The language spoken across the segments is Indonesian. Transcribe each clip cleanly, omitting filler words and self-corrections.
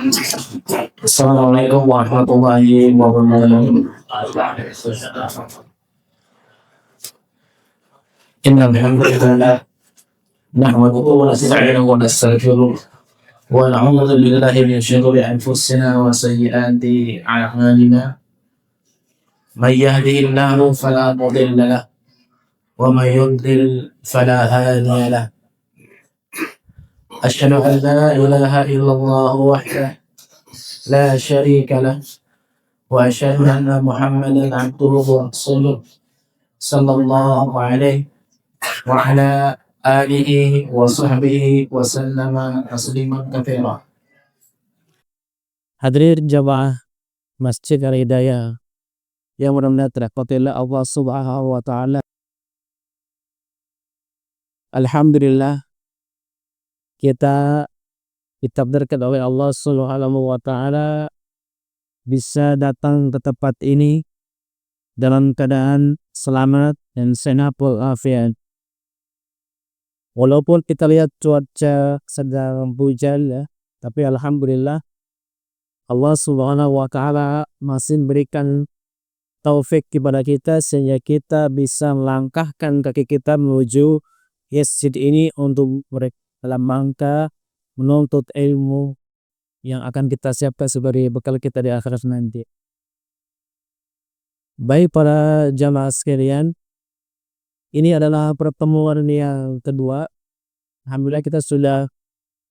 Assalamualaikum warahmatullahi wabarakatuh. Innal hamdalillah nahmaduhu wa nasta'inuhu wa nastaghfiruh wa na'udzu billahi min shururi anfusina wa sayyiati a'malina. May yahdihillahu fala mudilla lahu wa may yudlil fala hadiya lahu. Asyhadu an la ilaha illallah wahdahu la syarika lahu wa asyhadu anna Muhammadan abduhu wa rasuluh sallallahu alaihi wa ala alihi wa sahbihi wa sallama tasliman katsira. Hadirin jamaah Masjid Al-Hidayah yang mudah-mudahan dirahmati oleh Allah Subhanahu wa taala. Alhamdulillah kita ditakdirkan oleh Allah Subhanahu wa taala bisa datang ke tempat ini dalam keadaan selamat dan sehat walafiat. Walaupun kita lihat cuaca sedang hujan ya, tapi alhamdulillah Allah Subhanahu wa taala masih memberikan taufik kepada kita sehingga kita bisa melangkahkan kaki kita menuju masjid ini untuk dalam rangka menuntut ilmu yang akan kita siapkan sebagai bekal kita di akhirat nanti. Baik para jamaah sekalian, ini adalah pertemuan yang kedua. Alhamdulillah kita sudah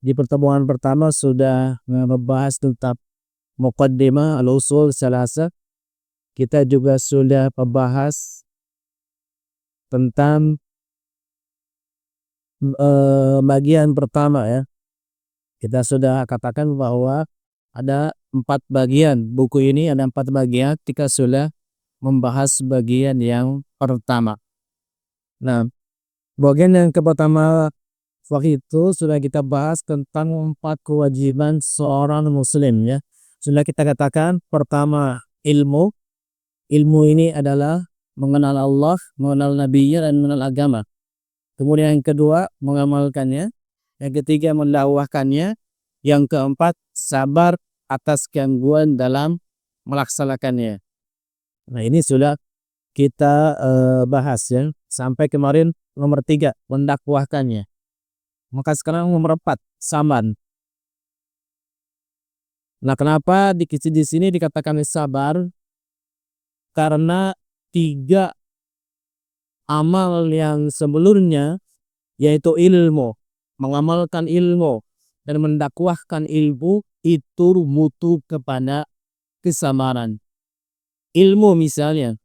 di pertemuan pertama sudah membahas tentang muqaddimah al-usul salasa. Kita juga sudah membahas tentang bagian pertama ya. Kita sudah katakan bahwa ada 4 bagian buku ini, ada 4 bagian. Kita sudah membahas bagian yang pertama. Nah, bagian yang pertama waktu itu sudah kita bahas tentang 4 kewajiban seorang muslim ya. Sudah kita katakan pertama ilmu. Ilmu ini adalah mengenal Allah, mengenal Nabi-Nya dan mengenal agama. Kemudian yang kedua mengamalkannya. Yang ketiga mendakwahkannya. Yang keempat sabar atas gangguan dalam melaksanakannya. Nah ini sudah kita bahas ya. Sampai kemarin nomor 3 mendakwahkannya. Maka sekarang nomor 4 sabar. Nah kenapa di sini dikatakan sabar? Karena 3 amal yang sebelumnya yaitu ilmu, mengamalkan ilmu dan mendakwahkan ilmu itu butuh kepada kesabaran. Ilmu misalnya,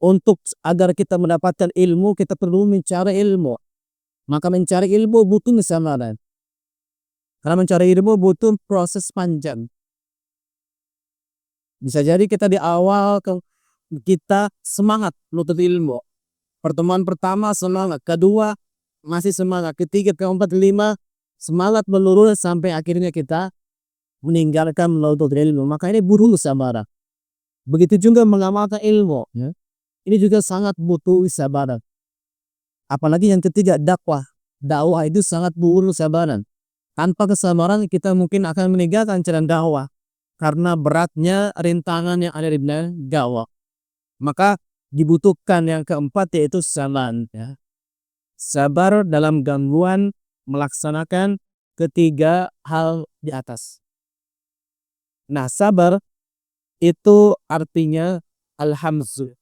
untuk agar kita mendapatkan ilmu kita perlu mencari ilmu. Maka mencari ilmu butuh kesabaran. Karena mencari ilmu butuh proses panjang. Bisa jadi kita di awal kita semangat menuntut ilmu. Pertemuan pertama semangat, kedua masih semangat, ketiga, keempat, kelima semangat menurun sampai akhirnya kita meninggalkan menuntut ilmu. Maka ini butuh kesabaran. Begitu juga mengamalkan ilmu ya. Ini juga sangat butuh kesabaran. Apalagi yang ketiga dakwah. Dakwah itu sangat butuh kesabaran. Tanpa kesabaran kita mungkin akan meninggalkan jalan dakwah karena beratnya rintangan yang ada di dalam dakwah. Maka dibutuhkan yang keempat yaitu sabar ya. Sabar dalam gangguan melaksanakan ketiga hal di atas. Nah sabar itu artinya al-hamzu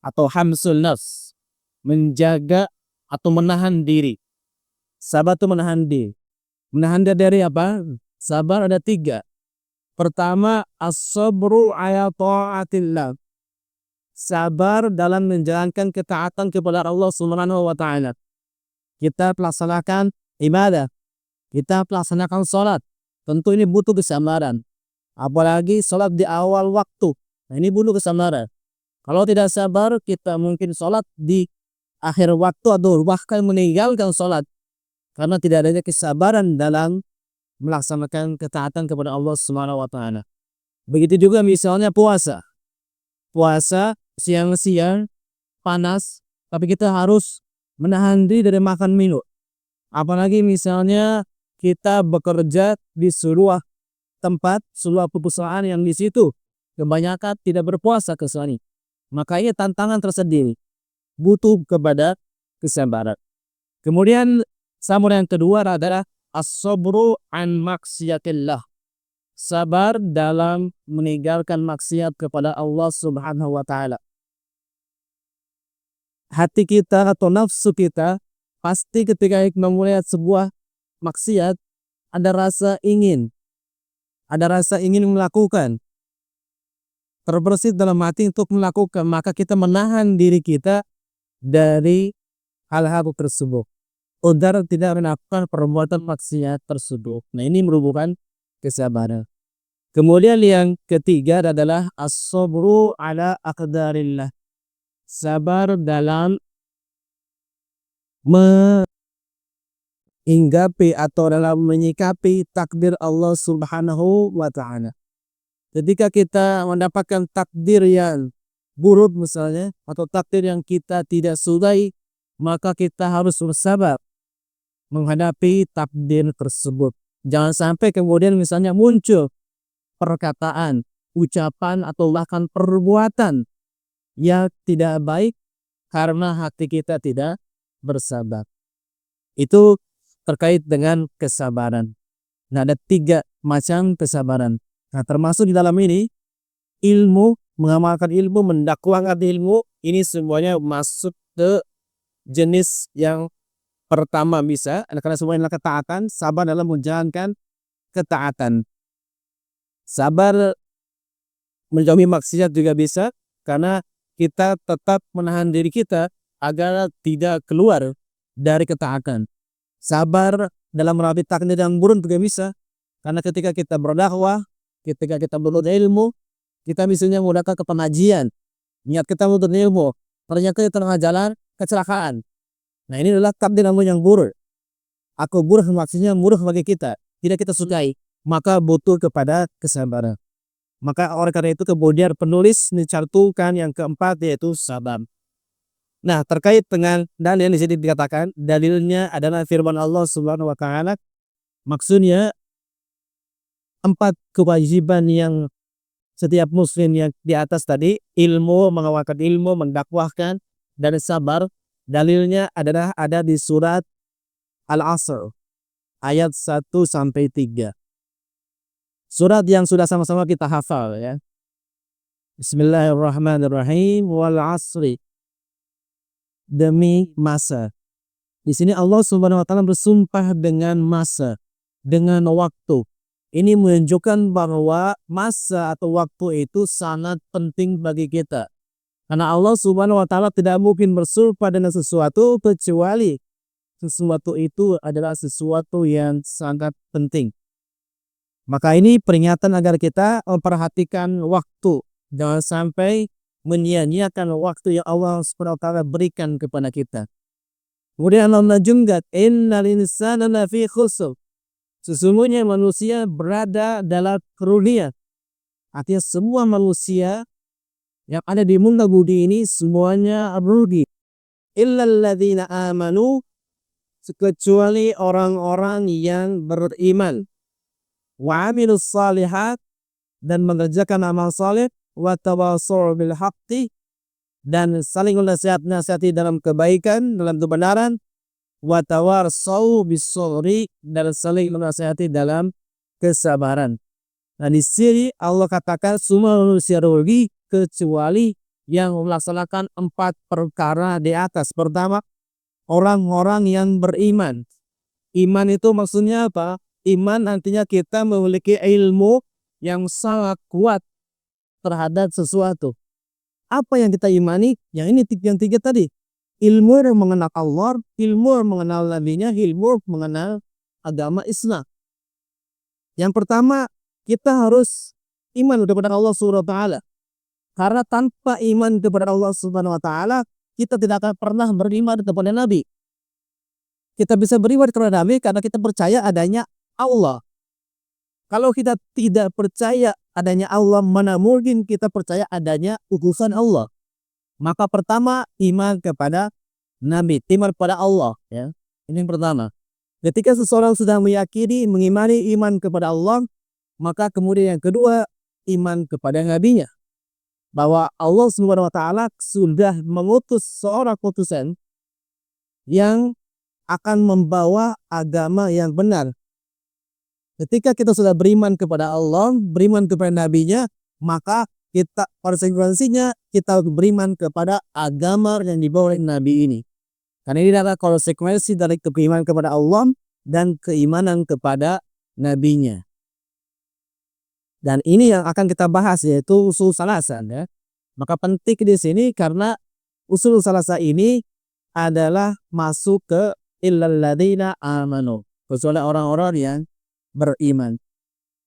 atau hamsul nafs, menjaga atau menahan diri. Sabar itu menahan diri. Menahan diri dari apa? Sabar ada 3. Pertama as-sabru ala ta'atillah. Sabar dalam menjalankan ketaatan kepada Allah Subhanahu wa taala. Kita melaksanakan ibadah, kita melaksanakan salat. Tentu ini butuh kesabaran. Apalagi salat di awal waktu. Nah, ini butuh kesabaran. Kalau tidak sabar, kita mungkin salat di akhir waktu atau bahkan meninggalkan salat karena tidak adanya kesabaran dalam melaksanakan ketaatan kepada Allah Subhanahu wa taala. Begitu juga misalnya puasa. Puasa siang-siang panas, tapi kita harus menahan diri dari makan minum. Apalagi misalnya kita bekerja di sebuah tempat sebuah perusahaan yang di situ kebanyakan tidak berpuasa ke sana. Makanya tantangan tersendiri, butuh kepada kesabaran. Kemudian sabar yang kedua adalah as-sabru an maksiatillah. Sabar dalam meninggalkan maksiat kepada Allah Subhanahu wa taala. Hati kita atau nafsu kita pasti ketika melihat sebuah maksiat ada rasa ingin melakukan, terbersit dalam hati untuk melakukan, maka kita menahan diri kita dari hal-hal tersebut agar tidak melakukan perbuatan maksiat tersebut. Nah, ini merupakan kesabaran. Kemudian yang ketiga adalah as-sabru ala aqdarillah. Sabar dalam menghinggapi atau dalam menyikapi takdir Allah Subhanahu wa taala. Ketika kita mendapatkan takdir yang buruk misalnya, atau takdir yang kita tidak sukai, maka kita harus bersabar menghadapi takdir tersebut. Jangan sampai kemudian misalnya muncul perkataan, ucapan, atau bahkan perbuatan yang tidak baik karena hati kita tidak bersabar. Itu terkait dengan kesabaran. Nah, ada 3 macam kesabaran. Nah, termasuk di dalam ini ilmu, mengamalkan ilmu, mendakwahkan ilmu, ini semuanya masuk ke jenis yang pertama bisa, karena semuanya adalah ketaatan. Sabar dalam menjalankan ketaatan. Sabar menjauhi maksiat juga bisa, karena kita tetap menahan diri kita agar tidak keluar dari ketaatan. Sabar dalam melalui takdir yang buruk juga bisa, karena ketika kita berdakwah, ketika kita menuntut ilmu, kita misalnya menggunakan ke pengajian, niat kita menuntut ilmu, ternyata di tengah jalan kecelakaan. Nah, ini adalah takdir yang buruk. Aku buruk, maksudnya buruk bagi kita, tidak kita sukai, maka butuh kepada kesabaran. Maka oleh karena itu kemudian penulis mencantumkan yang keempat, yaitu sabar. Nah, terkait dengan dalil di sini dikatakan dalilnya adalah firman Allah Subhanahu wa taala. Maksudnya 4 kewajiban yang setiap muslim yang di atas tadi, ilmu, mengamalkan ilmu, mendakwahkan, dan sabar, dalilnya adalah ada di surat Al-Asr ayat 1-3. Surat yang sudah sama-sama kita hafal ya. Bismillahirrahmanirrahim. Wal 'asri, demi masa. Di sini Allah Subhanahu wa taala bersumpah dengan masa, dengan waktu. Ini menunjukkan bahwa masa atau waktu itu sangat penting bagi kita. Karena Allah Subhanahu wa taala tidak mungkin bersumpah dengan sesuatu kecuali sesuatu itu adalah sesuatu yang sangat penting. Maka ini peringatan agar kita memperhatikan waktu. Jangan sampai menyia-nyiakan waktu yang Allah Subhanahu wa taala berikan kepada kita. Kemudian Allah menjunjung, innal insana lafi khusr. Sesungguhnya manusia berada dalam kerugian. Artinya semua manusia yang ada di muka bumi ini semuanya rugi. Illal ladzina amanu, kecuali orang-orang yang beriman. Wa amilus shalihat, dan mengerjakan amal saleh. Wa tawassaw bil haqqi, dan saling nasihat-nasihati dalam kebaikan, dalam kebenaran. Wa tawassaw bis sabri, dan saling menasihati dalam kesabaran. Nah, di sini Allah katakan semua manusia rugi kecuali yang melaksanakan 4 perkara di atas. Pertama, orang-orang yang beriman. Iman itu maksudnya apa? Iman artinya kita memiliki ilmu yang sangat kuat terhadap sesuatu. Apa yang kita imani? Yang ini yang 3 tadi. Ilmu yang mengenal Allah, ilmu yang mengenal Nabi-Nya, ilmu mengenal agama Islam. Yang pertama, kita harus iman kepada Allah Subhanahu wa taala. Karena tanpa iman kepada Allah Subhanahu wa taala, kita tidak akan pernah beriman kepada Nabi. Kita bisa beriman kepada Nabi karena kita percaya adanya Allah. Kalau kita tidak percaya adanya Allah, mana mungkin kita percaya adanya utusan Allah. Maka pertama, iman kepada Nabi, iman kepada Allah ya. Ini yang pertama. Ketika seseorang sudah meyakini, mengimani iman kepada Allah, Maka kemudian yang kedua, iman kepada nabinya, bahwa Allah Subhanahu wa taala sudah mengutus seorang utusan yang akan membawa agama yang benar. Ketika kita sudah beriman kepada Allah, beriman kepada nabinya, maka kita konsekuensinya kita beriman kepada agama yang dibawa oleh nabi ini. Karena ini adalah konsekuensi dari keimanan kepada Allah dan keimanan kepada nabinya. Dan ini yang akan kita bahas, yaitu usul salasa, ya. Maka penting di sini karena usul salasa ini adalah masuk ke illal ladzina amanu, kecuali orang-orang yang beriman.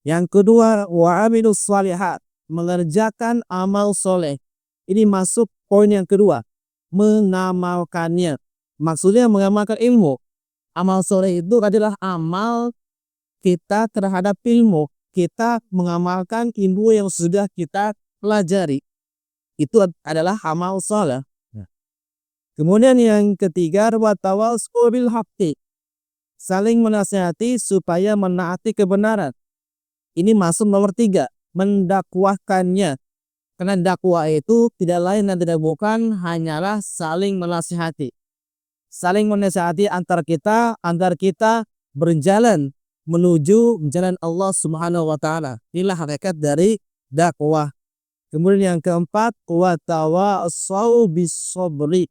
Yang kedua, wa amilus shalihat, mengerjakan amal soleh. Ini masuk poin yang kedua, mengamalkannya. Maksudnya mengamalkan ilmu. Amal soleh itu adalah amal kita terhadap ilmu. Kita mengamalkan ilmu yang sudah kita pelajari. Itu adalah amal soleh. Kemudian yang ketiga, wa tawassul bil haqqi, saling menasihati supaya menaati kebenaran. Ini masuk nomor 3, mendakwahkannya. Karena dakwah itu tidak lain dan tidak bukan hanyalah saling menasihati. Saling menasihati antar kita berjalan menuju jalan Allah Subhanahu wa taala. Inilah hakikat dari dakwah. Kemudian yang keempat, wa tawassaw bis sabri,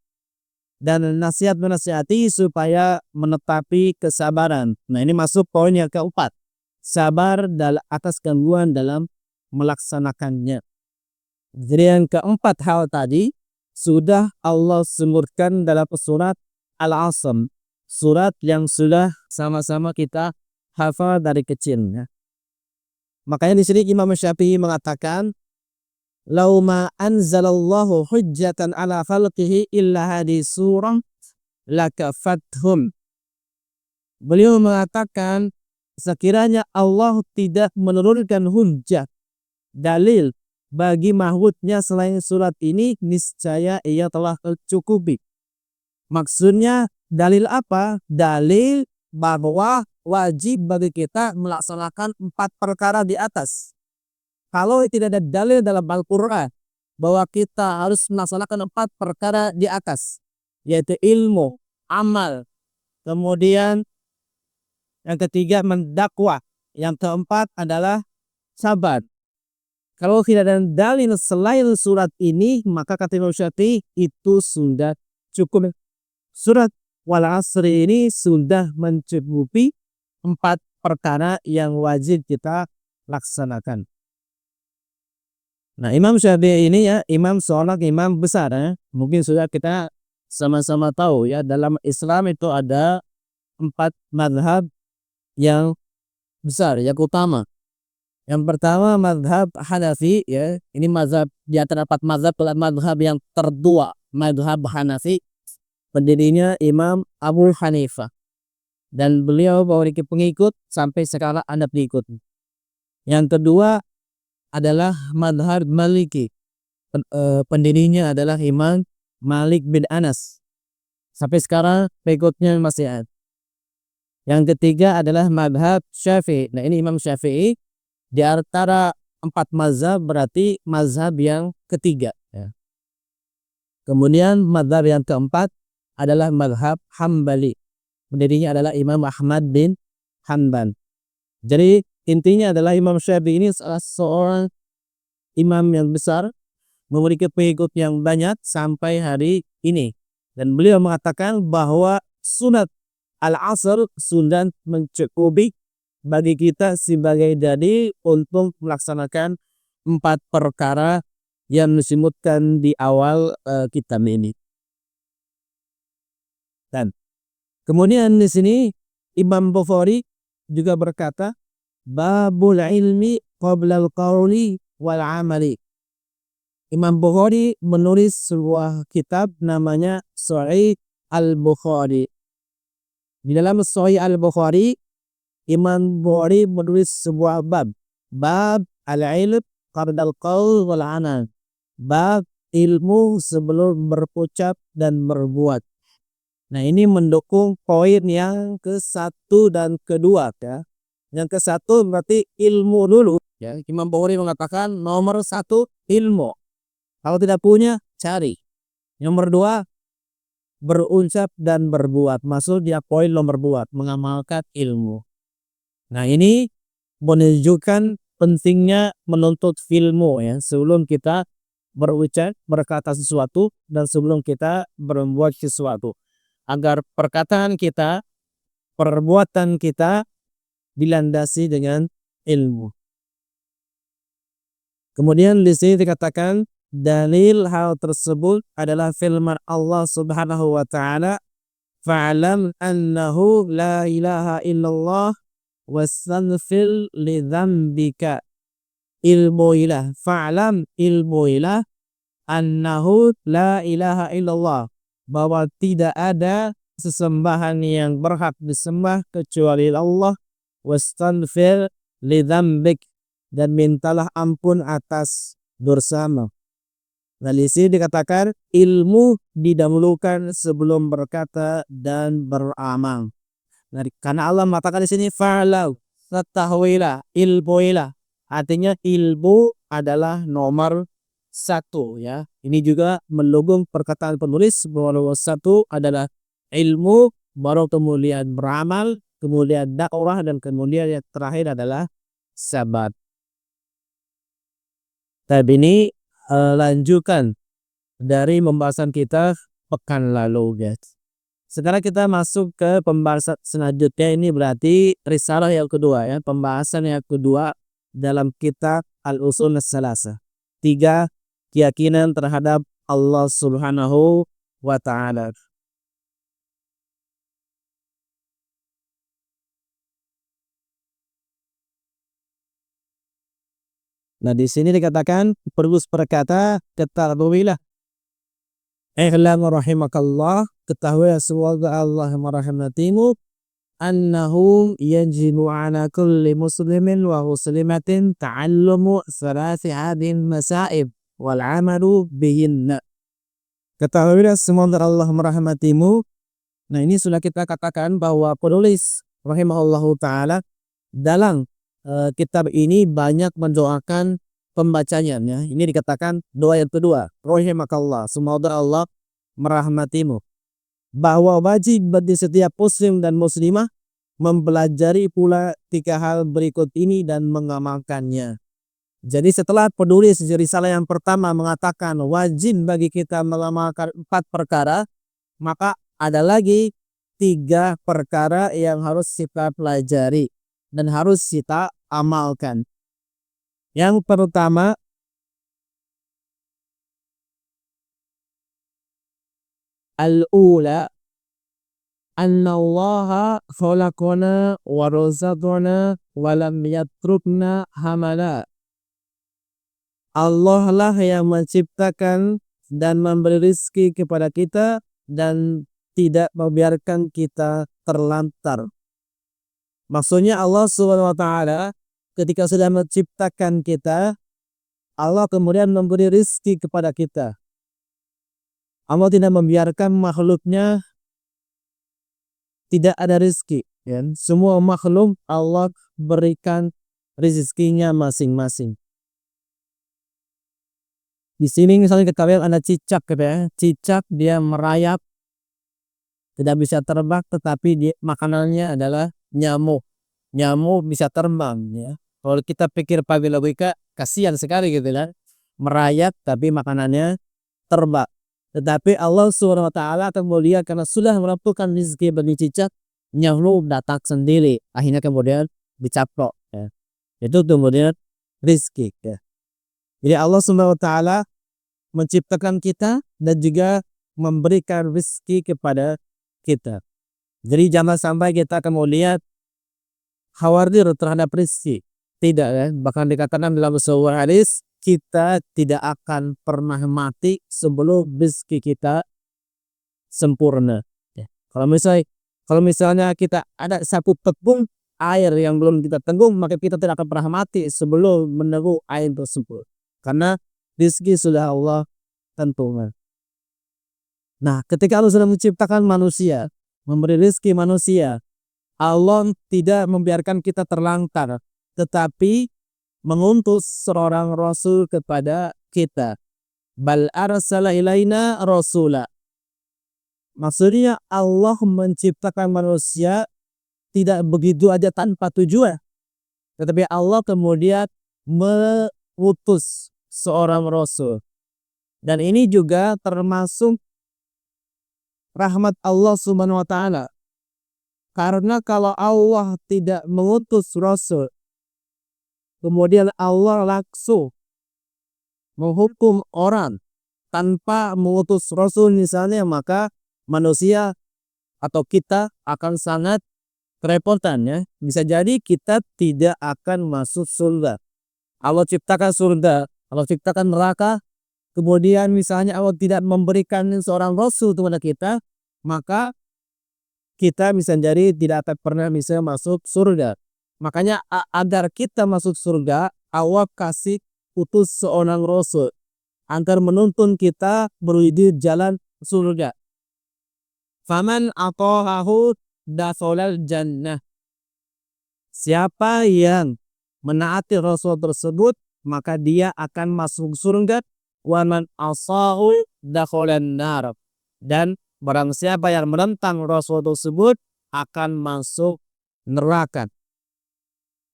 dan nasihat menasihati supaya menetapi kesabaran. Nah, ini masuk poin yang keempat, sabar atas gangguan dalam melaksanakannya. Jadi yang keempat hal tadi sudah Allah sebutkan dalam surat Al-Asr, surat yang sudah sama-sama kita hafal dari kecil, ya. Makanya di sini Imam Syafi'i mengatakan, "Lau ma anzalallahu hujjatan ala khalqihi illa hadhihi surah lakafathum." Beliau mengatakan, sekiranya Allah tidak menurunkan hujjah, dalil bagi makhluknya selain surat ini, niscaya ia telah tercukupi. Maksudnya dalil apa? Dalil bahwa wajib bagi kita melaksanakan 4 perkara di atas. Kalau tidak ada dalil dalam Al-Quran bahwa kita harus melaksanakan 4 perkara di atas, yaitu ilmu, amal, kemudian yang ketiga mendakwah, yang keempat adalah sabar. Kalau tidak ada dalil selain surat ini, maka kata Imam Syafi'i itu sudah cukup. Surat Wal Asri ini sudah mencukupi 4 perkara yang wajib kita laksanakan. Nah, Imam Syafi'i ini, ya, seorang imam besar, ya. Mungkin sudah kita sama-sama tahu, ya, dalam Islam itu ada 4 mazhab yang besar, yang utama. Yang pertama mazhab Hanafi, ya. Ini mazhab di antara 4 mazhab, mazhab yang tertua, mazhab Hanafi. Pendirinya Imam Abu Hanifah. Dan beliau memiliki pengikut sampai sekarang ada pengikut. Yang kedua adalah mazhab Maliki. Pendirinya adalah Imam Malik bin Anas. Sampai sekarang pengikutnya masih ada. Yang ketiga adalah mazhab Syafi'i. Nah, ini Imam Syafi'i di antara 4 mazhab berarti mazhab yang ketiga, ya. Kemudian mazhab yang keempat adalah mazhab Hambali. Pendirinya adalah Imam Ahmad bin Hanbal. Jadi intinya adalah Imam Syafi'i ini salah seorang imam yang besar, memiliki pengikut yang banyak sampai hari ini. Dan beliau mengatakan bahwa sunat Al-Asr sudah mencukupi bagi kita sebagai dalil untuk melaksanakan 4 perkara yang disebutkan di awal kitab ini. Dan kemudian di sini Imam Bukhari juga berkata, babul ilmi qabla al-qawli wal amali. Imam Bukhari menulis sebuah kitab namanya Sahih Al-Bukhari. Di dalam Sahih Al-Bukhari, Imam Bukhari menulis sebuah bab al-ilm qabla al-qawl wal amal. Bab ilmu sebelum berucap dan berbuat. Nah, ini mendukung poin yang ke-1 dan ke-2, ya. Yang ke satu berarti ilmu dulu. Ya, Imam Bukhari mengatakan nomor satu ilmu. Kalau tidak punya, cari. Nomor dua, berucap dan berbuat. Maksudnya poin nomor buat, mengamalkan ilmu. Nah ini menunjukkan pentingnya menuntut ilmu ya sebelum kita berucap berkata sesuatu dan sebelum kita berbuat sesuatu agar perkataan kita perbuatan kita dilandasi dengan ilmu. Kemudian di sini dikatakan dalil hal tersebut adalah firman Allah Subhanahu wa taala, "Fa'lam annahu la ilaha illallah wastaghfir li dzambika." Ilmuilah, fa'lam ilmuilah annahu la ilaha illallah, bahwa tidak ada sesembahan yang berhak disembah kecuali Allah, wastaghfir li dzambik, dan mintalah ampun atas dosamu. Nah, di sini dikatakan ilmu didahulukan sebelum berkata dan beramal. Nah, karena Allah mengatakan di sini fa'lam, ketahuilah, ilmuilah. Artinya ilmu adalah nomor satu ya. Ini juga mendukung perkataan penulis bahwa nomor satu adalah ilmu, baru kemudian beramal, kemudian dakwah, dan kemudian yang terakhir adalah sabat. Tapi ini lanjutan dari pembahasan kita pekan lalu guys. Sekarang kita masuk ke pembahasan selanjutnya, ini berarti risalah yang kedua ya, pembahasan yang kedua dalam kitab Al-Usul As-Salasah. 3 keyakinan terhadap Allah Subhanahu wa taala. Nah, di sini dikatakan penulis berkata, ketahuilah, i'lam rahimakallah, ketahuilah semoga Allah merahmatimu, annahu yajibu ala kulli muslimin wa muslimatin ta'allumu thalathi hadhihi masaib wal amalu bihinna. Ketahuilah semoga Allah merahmatimu. Nah, ini sudah kita katakan bahwa penulis rahimahullahu taala dalam kitab ini banyak mendoakan pembacanya ya. Ini dikatakan doa yang kedua, rahimakallah, semoga Allah merahmatimu. Bahwa wajib bagi setiap muslim dan muslimah mempelajari pula 3 hal berikut ini dan mengamalkannya. Jadi setelah penulis risalah yang pertama mengatakan wajib bagi kita mengamalkan 4 perkara, maka ada lagi 3 perkara yang harus kita pelajari dan harus kita amalkan. Yang pertama, al-ula annallaha khalaqana wa razaqana wa lam yatrukna hamala. Allah lah yang menciptakan dan memberi rezeki kepada kita dan tidak membiarkan kita terlantar. Maksudnya Allah Subhanahu wa taala ketika sudah menciptakan kita, Allah kemudian memberi rezeki kepada kita. Allah tidak membiarkan makhluknya tidak ada rezeki ya. Semua makhluk Allah berikan rezekinya masing-masing. Di sini misalnya kita lihat ada cicak gitu ya. Cicak dia merayap, tidak bisa terbang, tetapi dia, makanannya adalah nyamuk. Nyamuk bisa terbang ya. Kalau kita pikir pakai logika, kasihan sekali gitu kan. Merayap tapi makanannya terbang. Tetapi Allah Subhanahu wa taala kemudian karena sudah menentukan rezeki bagi cicak, nyamuk datang sendiri. Akhirnya kemudian dicaplok ya. Itu kemudian rezeki ya. Jadi Allah Subhanahu wa taala menciptakan kita dan juga memberikan rezeki kepada kita. Jadi jangan sampai kita kemudian khawatir terhadap rezeki. Tidak ya, bahkan dikatakan dalam sebuah hadis, kita tidak akan pernah mati sebelum rezeki kita sempurna. Ya. Kalau misalnya kita ada satu tepung air yang belum kita tenggung, maka kita tidak akan pernah mati sebelum meneguk air tersebut. Karena rezeki sudah Allah tentukan. Nah, ketika Allah sudah menciptakan manusia, memberi rezeki manusia, Allah tidak membiarkan kita terlantar, tetapi mengutus seorang rasul kepada kita. Bal arsala ilaina rasula. Maksudnya Allah menciptakan manusia tidak begitu aja tanpa tujuan. Tetapi Allah kemudian mengutus seorang rasul. Dan ini juga termasuk rahmat Allah Subhanahu wa taala. Karena kalau Allah tidak mengutus rasul, kemudian Allah langsung menghukum orang tanpa mengutus rasul misalnya, maka manusia atau kita akan sangat kerepotan ya. Bisa jadi kita tidak akan masuk surga. Allah ciptakan surga, Allah ciptakan neraka, kemudian misalnya Allah tidak memberikan seorang rasul kepada kita, maka kita bisa jadi tidak akan pernah bisa masuk surga. Makanya agar kita masuk surga, Allah kasih utus seorang rasul agar menuntun kita menuju jalan surga. Faman ata'ahu dakhalal jannah. Siapa yang menaati rasul tersebut, maka dia akan masuk surga. Wa man asahu dakhalan nar. Dan barang siapa yang menentang rasul tersebut akan masuk neraka.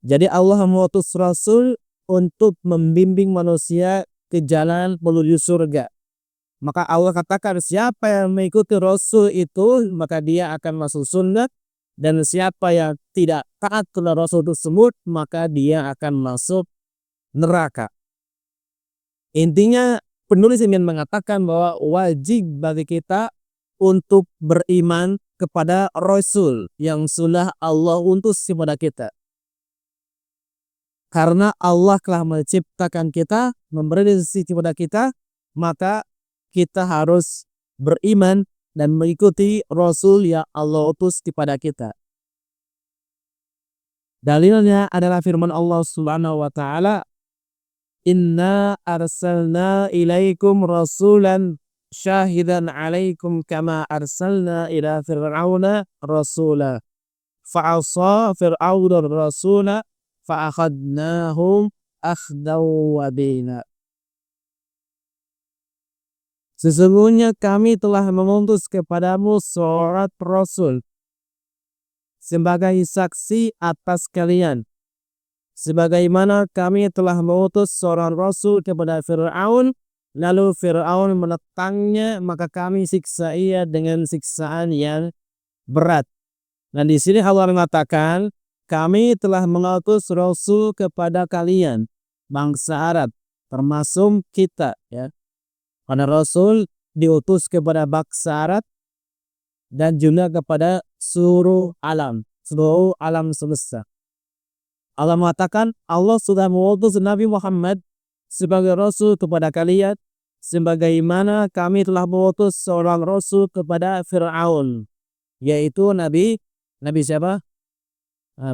Jadi Allah mengutus rasul untuk membimbing manusia ke jalan menuju surga. Maka Allah katakan siapa yang mengikuti rasul itu maka dia akan masuk surga, dan siapa yang tidak taat kepada rasul tersebut maka dia akan masuk neraka. Intinya penulis ingin mengatakan bahwa wajib bagi kita untuk beriman kepada rasul yang sudah Allah utus kepada kita. Karena Allah telah menciptakan kita, memberi rezeki kepada kita, maka kita harus beriman dan mengikuti rasul yang Allah utus kepada kita. Dalilnya adalah firman Allah Subhanahu wa taala, "Inna arsalna ilaikum rasulan syahidan alaikum kama arsalna ila fir'auna rasula. Fa'asa fir'auna rasula fa'akhadnahum akhdaw wabila." Sesungguhnya kami telah mengutus kepadamu seorang rasul sebagai saksi atas kalian, sebagaimana kami telah mengutus seorang rasul kepada Fir'aun, lalu Fir'aun menentangnya, maka kami siksa ia dengan siksaan yang berat. Dan di sini Allah mengatakan, kami telah mengutus rasul kepada kalian, bangsa Arab, termasuk kita ya. Karena rasul diutus kepada bangsa Arab dan juga kepada seluruh alam semesta. Allah mengatakan Allah sudah mengutus Nabi Muhammad sebagai rasul kepada kalian, sebagaimana kami telah mengutus seorang rasul kepada Fir'aun, yaitu Nabi siapa?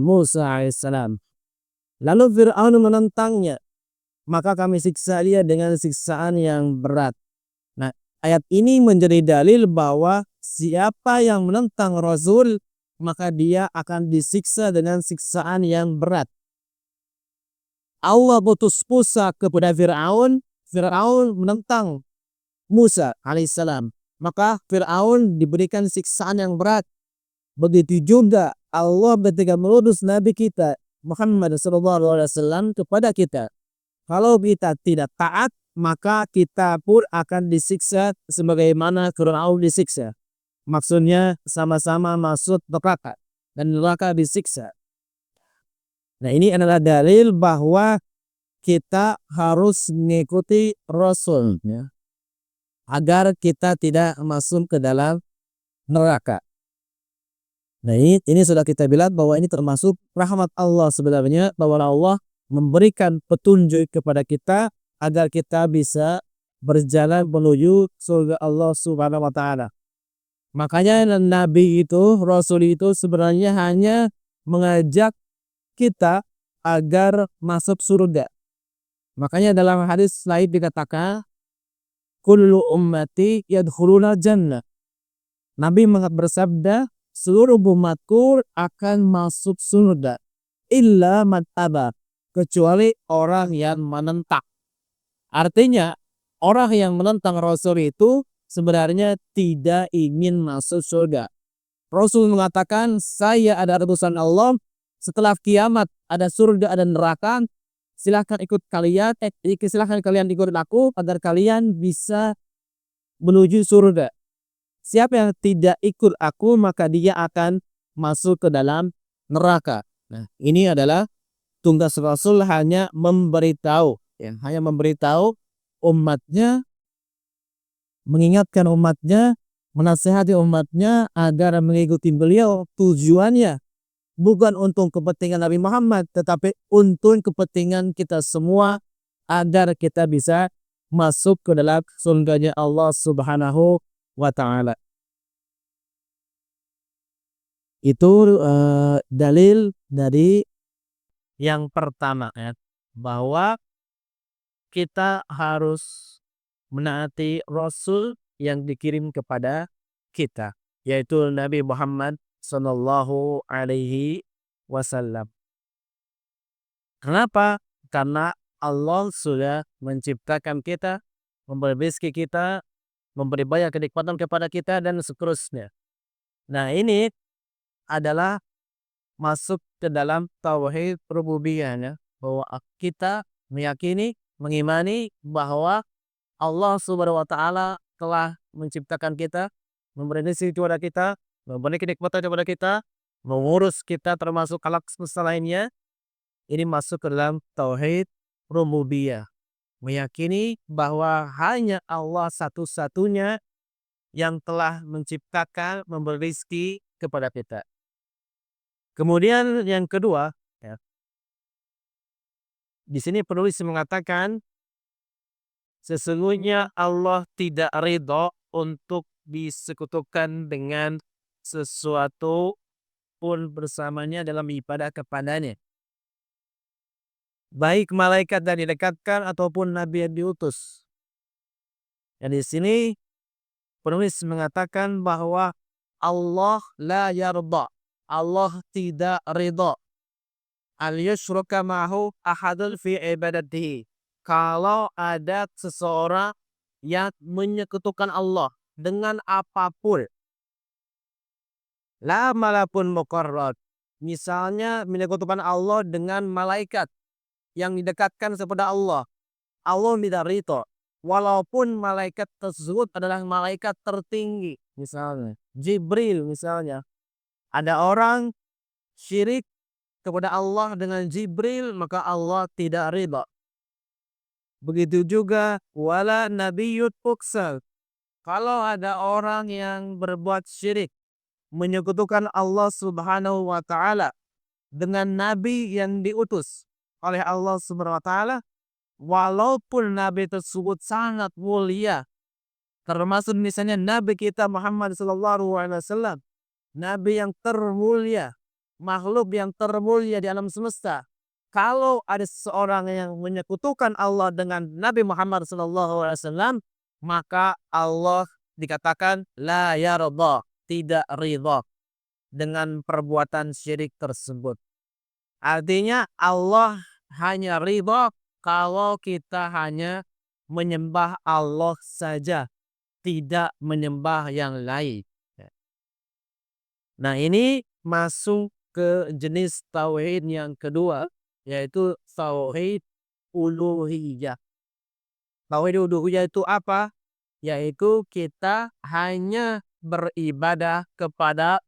Musa alaihissalam. Lalu Fir'aun menentangnya, maka kami siksa dia dengan siksaan yang berat. Nah, ayat ini menjadi dalil bahwa siapa yang menentang rasul maka dia akan disiksa dengan siksaan yang berat. Allah putus Musa kepada Fir'aun, Fir'aun menentang Musa alaihissalam, maka Fir'aun diberikan siksaan yang berat. Begitu juga Allah ketika mengutus Nabi kita Muhammad SAW kepada kita. Kalau kita tidak taat, maka kita pun akan disiksa sebagaimana Fir'aun disiksa. Maksudnya sama-sama masuk neraka dan neraka disiksa. Nah, ini adalah dalil bahwa kita harus mengikuti Rasul ya, agar kita tidak masuk ke dalam neraka. Nah, ini sudah kita bilang bahwa ini termasuk rahmat Allah sebenarnya, bahwa Allah memberikan petunjuk kepada kita agar kita bisa berjalan menuju surga Allah Subhanahu wa taala. Makanya Nabi itu, Rasul itu sebenarnya hanya mengajak kita agar masuk surga. Makanya dalam hadis lain dikatakan, kullu ummati yadkhuluna jannah. Nabi bersabda, seluruh umatku akan masuk surga illa man aba, kecuali orang yang menentang. Artinya orang yang menentang Rasul itu sebenarnya tidak ingin masuk surga. Rasul mengatakan, saya ada utusan Allah, setelah kiamat ada surga ada neraka, silahkan kalian ikut aku agar kalian bisa menuju surga. Siapa yang tidak ikut aku maka dia akan masuk ke dalam neraka. Nah, ini adalah tugas Rasul, hanya memberitahu, ya, hanya memberitahu umatnya, mengingatkan umatnya, menasihati umatnya agar mengikuti beliau. Tujuannya bukan untuk kepentingan Nabi Muhammad, tetapi untuk kepentingan kita semua agar kita bisa masuk ke dalam surganya Allah Subhanahu wa taala. Itu dalil dari yang pertama, ya, bahwa kita harus menaati Rasul yang dikirim kepada kita, yaitu Nabi Muhammad Sallallahu Alaihi Wasallam. Kenapa? Karena Allah sudah menciptakan kita, memberi rezeki kita, memberi banyak kenikmatan kepada kita dan seterusnya. Nah, ini adalah masuk ke dalam tauhid rububiyahnya, bahwa kita meyakini, mengimani bahwa Allah Subhanahu wa taala telah menciptakan kita, memberi rezeki kepada kita, memberi kenikmatan kepada kita, mengurus kita termasuk alam semesta lainnya. Ini masuk ke dalam tauhid rububiyah. Meyakini bahwa hanya Allah satu-satunya yang telah menciptakan, memberi rezeki kepada kita. Kemudian yang kedua, ya, di sini penulis mengatakan sesungguhnya Allah tidak ridho untuk disekutukan dengan sesuatu pun bersamanya dalam ibadah kepadanya, baik malaikat yang didekatkan ataupun nabi yang diutus. Dan di sini penulis mengatakan bahwa Allah la yarda, Allah tidak ridha al yushraka ma'hu ahadun fi ibadatihi, kalau ada seseorang yang menyekutukan Allah dengan apapun, la malapun muqarrab, misalnya menyekutukan Allah dengan malaikat yang didekatkan kepada Allah, Allah tidak ridho walaupun malaikat tersebut adalah malaikat tertinggi. Misalnya Jibril, misalnya ada orang syirik kepada Allah dengan Jibril, maka Allah tidak ridha. Begitu juga wala nabiyyut uksal, kalau ada orang yang berbuat syirik, menyekutukan Allah Subhanahu wa taala dengan nabi yang diutus oleh Allah Subhanahu wa taala, walaupun nabi tersebut sangat mulia, termasuk misalnya nabi kita Muhammad sallallahu alaihi wasallam, nabi yang termulia, makhluk yang termulia di alam semesta. Kalau ada seseorang yang menyekutukan Allah dengan Nabi Muhammad sallallahu alaihi wasallam, maka Allah dikatakan la yarda, tidak ridha dengan perbuatan syirik tersebut. Artinya Allah hanya ridha kalau kita hanya menyembah Allah saja, tidak menyembah yang lain. Nah, ini masuk ke jenis tauhid yang kedua, yaitu tauhid uluhiyah. Tauhid uluhiyah itu apa? Yaitu kita hanya beribadah kepada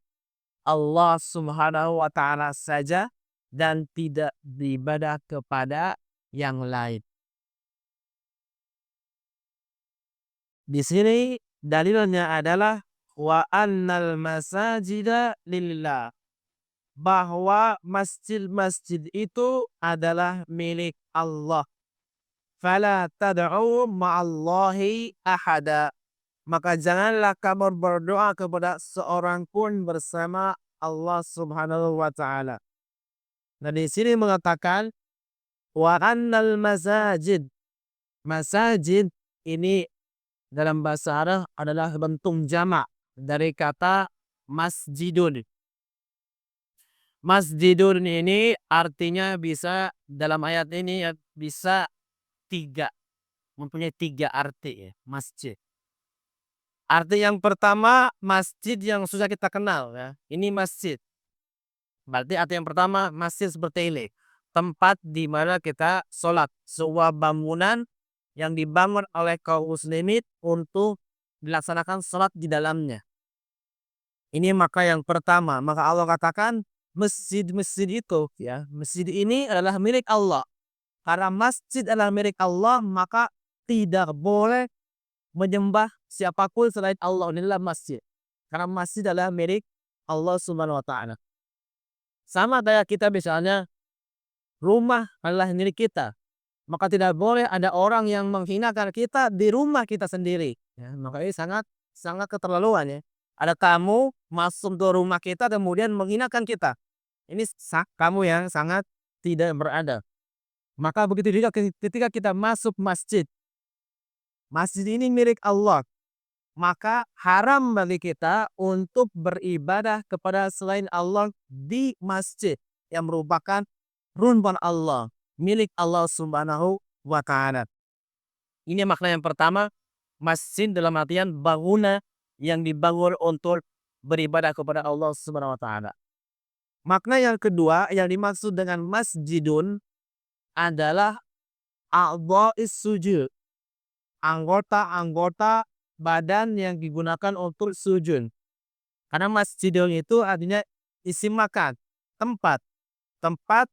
Allah Subhanahu wa taala saja dan tidak beribadah kepada yang lain. Di sini dalilnya adalah wa annal masajida lillah, bahwa masjid-masjid itu adalah milik Allah. Fala tad'u ma'allahi ahada, maka janganlah kamu berdoa kepada seorang pun bersama Allah Subhanahu wa taala. Nah, di sini mengatakan wa annal masajid. Masajid ini dalam bahasa Arab adalah bentuk jamak dari kata masjidun. Masjidun ini artinya bisa dalam ayat ini ya bisa 3, mempunyai 3 arti ya, masjid. Arti yang pertama, masjid yang sudah kita kenal ya, ini masjid. Berarti arti yang pertama, masjid seperti ini, tempat di mana kita sholat, sebuah bangunan yang dibangun oleh kaum muslimin untuk dilaksanakan sholat di dalamnya. Ini maka yang pertama, maka Allah katakan masjid-masjid itu ya, masjid ini adalah milik Allah. Karena masjid adalah milik Allah, maka tidak boleh menyembah siapapun selain Allah. Inilah masjid. Karena masjid adalah milik Allah Subhanahu wa taala. Sama kayak kita misalnya rumah adalah milik kita. Maka tidak boleh ada orang yang menghinakan kita di rumah kita sendiri. Ya, maka ini sangat sangat keterlaluan ya. Ada tamu masuk ke rumah kita kemudian menghinakan kita. Ini kamu yang sangat tidak beradab. Maka begitu juga ketika kita masuk masjid. Masjid ini milik Allah. Maka haram bagi kita untuk beribadah kepada selain Allah di masjid yang merupakan rumah Allah, milik Allah Subhanahu wa taala. Ini makna yang pertama, masjid dalam artian bangunan yang dibangun untuk beribadah kepada Allah Subhanahu wa taala. Makna yang kedua yang dimaksud dengan masjidun adalah a'dha'is sujud. Anggota-anggota badan yang digunakan untuk sujud. Karena masjidun itu artinya isim makan, tempat. Tempat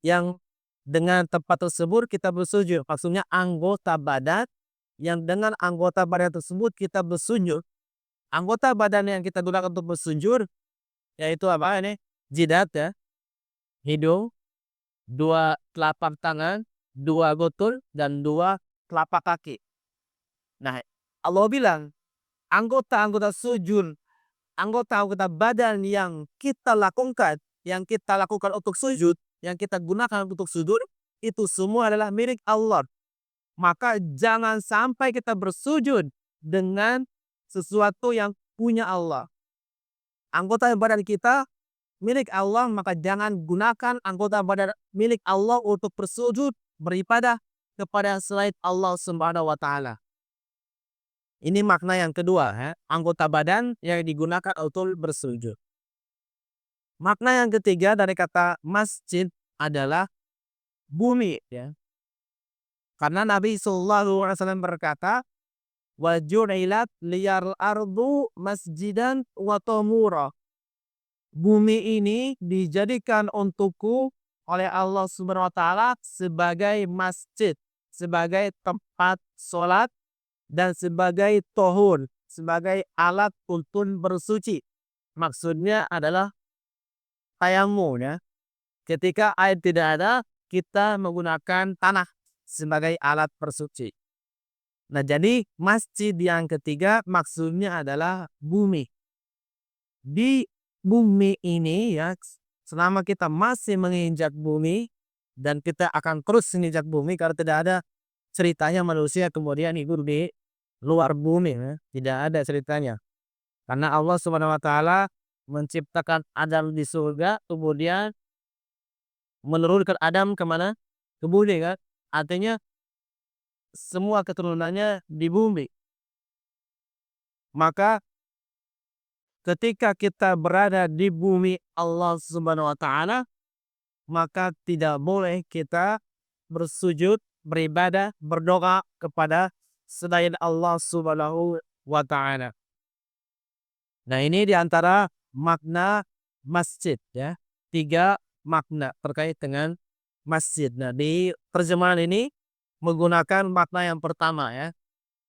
yang dengan tempat tersebut kita bersujud. Maksudnya anggota badan yang dengan anggota badan tersebut kita bersujud. Anggota badan yang kita gunakan untuk bersujud yaitu apa ini? Jidat ya, hidung, 2 telapak tangan, 2 lutut dan 2 telapak kaki. Nah, Allah bilang anggota-anggota sujud, anggota-anggota badan yang kita lakukan untuk sujud, yang kita gunakan untuk sujud, itu semua adalah milik Allah. Maka jangan sampai kita bersujud dengan sesuatu yang punya Allah. Anggota badan kita milik Allah, maka jangan gunakan anggota badan milik Allah untuk bersujud, beribadah kepada selain Allah Subhanahu wa taala. Ini makna yang kedua ya, anggota badan yang digunakan untuk bersujud. Makna yang ketiga dari kata masjid adalah bumi ya. Karena Nabi SAW berkata, wa ju'ilat liyal ardu masjidan wa tahura. Bumi ini dijadikan untukku oleh Allah Subhanahu wa taala sebagai masjid, sebagai tempat sholat dan sebagai tohur, sebagai alat untuk bersuci. Maksudnya adalah tayamum ya. Ketika air tidak ada, kita menggunakan tanah sebagai alat bersuci. Nah, jadi masjid yang ketiga maksudnya adalah bumi. Di bumi ini ya, selama kita masih menginjak bumi dan kita akan terus menginjak bumi karena tidak ada ceritanya manusia kemudian hidup di luar bumi ya. Tidak ada ceritanya. Karena Allah Subhanahu wa taala menciptakan Adam di surga kemudian menurunkan Adam kemana? Ke bumi kan? Artinya semua keturunannya di bumi. Maka ketika kita berada di bumi Allah Subhanahu wa taala, maka tidak boleh kita bersujud, beribadah, berdoa kepada selain Allah Subhanahu wa taala. Nah, ini diantara makna masjid ya. 3 makna terkait dengan masjid. Nah, di terjemahan ini menggunakan makna yang pertama ya.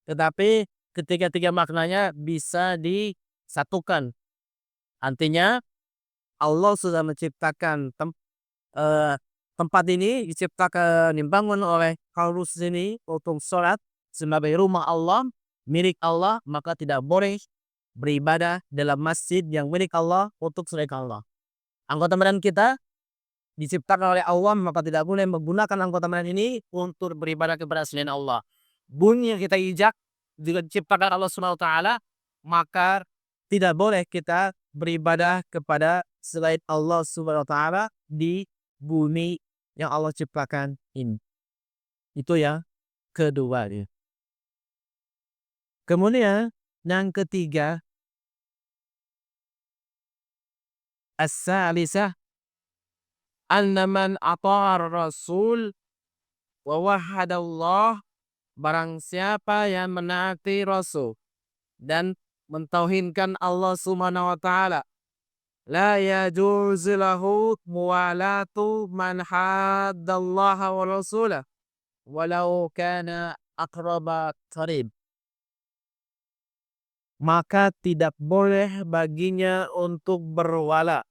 Tetapi ketiga-tiga maknanya bisa disatukan. Artinya Allah sudah menciptakan tempat ini diciptakan dibangun oleh kaum muslimin untuk sholat sebagai rumah Allah, milik Allah, maka tidak boleh beribadah dalam masjid yang milik Allah untuk selain Allah. Anggota badan kita diciptakan oleh Allah, maka tidak boleh menggunakan anggota badan ini untuk beribadah kepada selain Allah. Bumi yang kita injak juga diciptakan Allah Subhanahu wa taala, maka Tidak boleh kita beribadah kepada selain Allah Subhanahu wa taala di bumi yang Allah ciptakan ini. Itu yang kedua ya. Kemudian yang ketiga, as-salisah anna man ata'ar rasul wa wahadallah, barang siapa yang menaati Rasul dan mentauhidkan Allah Subhanahu wa taala, la yajuzu lahu muwalatu man haddallaha wa rasulah walau kana aqraba qarib. Maka tidak boleh baginya untuk berwala,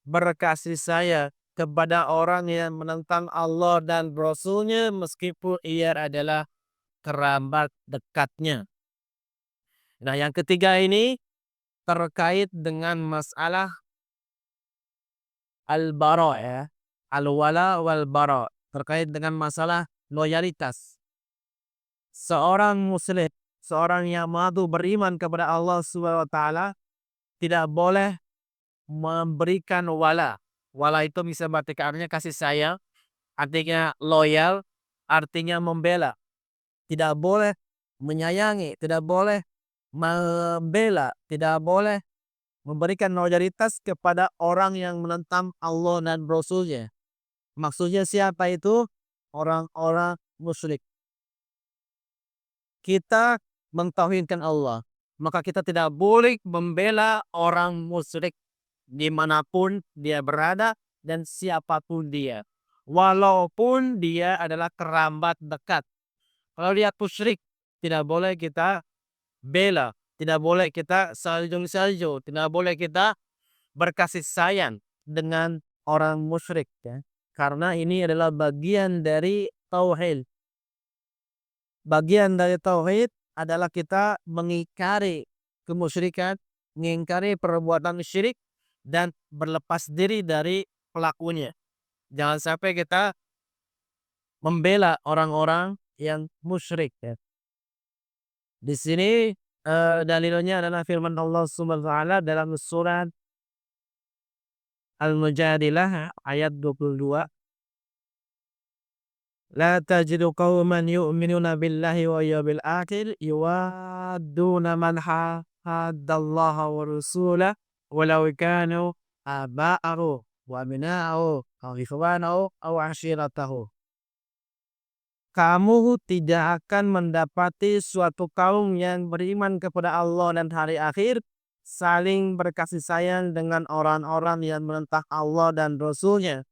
berkasih sayang kepada orang yang menentang Allah dan Rasulnya meskipun ia adalah kerabat dekatnya. Nah, yang ketiga ini terkait dengan masalah al-bara ya. Al-wala wal bara, terkait dengan masalah loyalitas. Seorang muslim, seorang yang mau beriman kepada Allah Subhanahu wa taala tidak boleh memberikan wala. Wala itu bisa berarti artinya kasih sayang, artinya loyal, artinya membela. Tidak boleh menyayangi, tidak boleh membela, tidak boleh memberikan loyalitas kepada orang yang menentang Allah dan Rasulnya. Maksudnya siapa itu? Orang-orang musyrik. Kita mentauhidkan Allah, maka kita tidak boleh membela orang musyrik dimanapun dia berada dan siapapun dia, walaupun dia adalah kerabat dekat. Kalau dia musyrik, tidak boleh kita bela, tidak boleh kita salju, tidak boleh kita berkasih sayang dengan orang musyrik ya. Karena ini adalah bagian dari tauhid. Bagian dari tauhid adalah kita mengingkari kemusyrikan, mengingkari perbuatan syirik dan berlepas diri dari pelakunya. Jangan sampai kita membela orang-orang yang musyrik ya. Di sini dalilnya adalah firman Allah Subhanahu wa taala dalam surat Al-Mujadilah ayat 22. La tajidu qauman yu'minuna billahi wa yawmil akhir yuwadduna man haddallaha wa rasulahu walau kanu aba'ahu wa abna'ahu aw ikhwanahu aw ashiratahu. Kamu tidak akan mendapati suatu kaum yang beriman kepada Allah dan hari akhir saling berkasih sayang dengan orang-orang yang menentang Allah dan Rasulnya.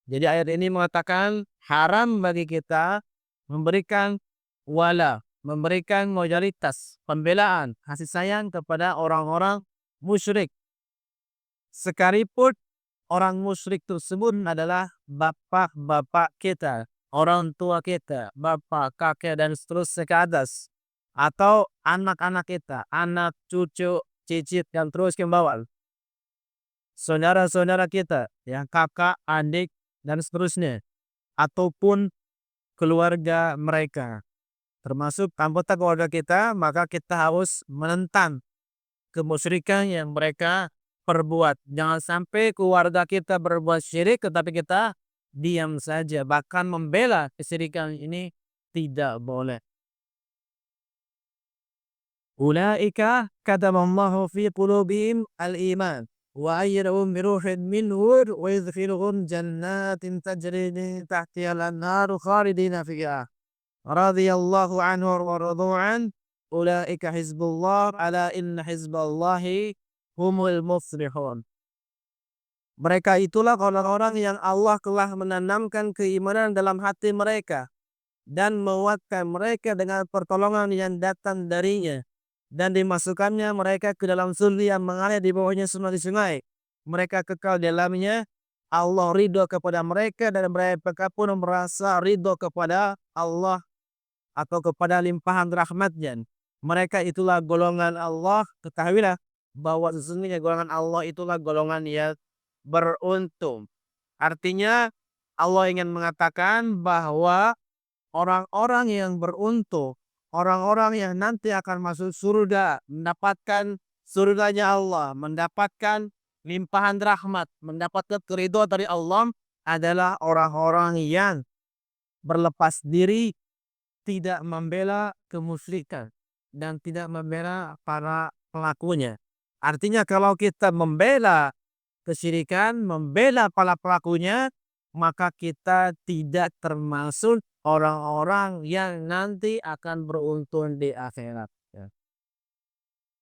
Jadi ayat ini mengatakan haram bagi kita memberikan wala, memberikan loyalitas, pembelaan, kasih sayang kepada orang-orang musyrik. Sekalipun orang musyrik tersebut adalah bapak-bapak kita, orang tua kita, bapak, kakek, dan seterusnya ke atas. Atau anak-anak kita, anak, cucu, cicit, dan terus ke bawah. Saudara-saudara kita, ya kakak, adik, dan seterusnya. Ataupun keluarga mereka. Termasuk anggota keluarga kita, maka kita harus menentang kemusyrikan yang mereka perbuat. Jangan sampai keluarga kita berbuat syirik, tetapi kita diam saja. Bahkan membela kesyirikan ini tidak boleh. Ulaika kataballahu fi qulubihim al-iman wa ayyadahum bi ruhin minhu wa yudkhiluhum jannatin tajri min tahtiha al-anharu khalidina fiha radhiyallahu anhu wa radu an ulaika hizbullah ala inna hizballahi humul muflihun. Mereka itulah orang-orang yang Allah telah menanamkan keimanan dalam hati mereka dan menguatkan mereka dengan pertolongan yang datang darinya, dan dimasukkannya mereka ke dalam surga yang mengalir di bawahnya sungai-sungai. Mereka kekal di dalamnya. Allah ridho kepada mereka dan mereka pun merasa ridho kepada Allah atau kepada limpahan rahmatnya. Mereka itulah golongan Allah. Ketahuilah bahwa sesungguhnya golongan Allah itulah golongan yang beruntung. Artinya Allah ingin mengatakan bahwa orang-orang yang beruntung, orang-orang yang nanti akan masuk surga, mendapatkan surganya Allah, mendapatkan limpahan rahmat, mendapatkan keridhaan dari Allah adalah orang-orang yang berlepas diri, tidak membela kemusyrikan dan tidak membela para pelakunya. Artinya kalau kita membela kesyirikan, membela para pelakunya, maka kita tidak termasuk orang-orang yang nanti akan beruntung di akhirat. Ya.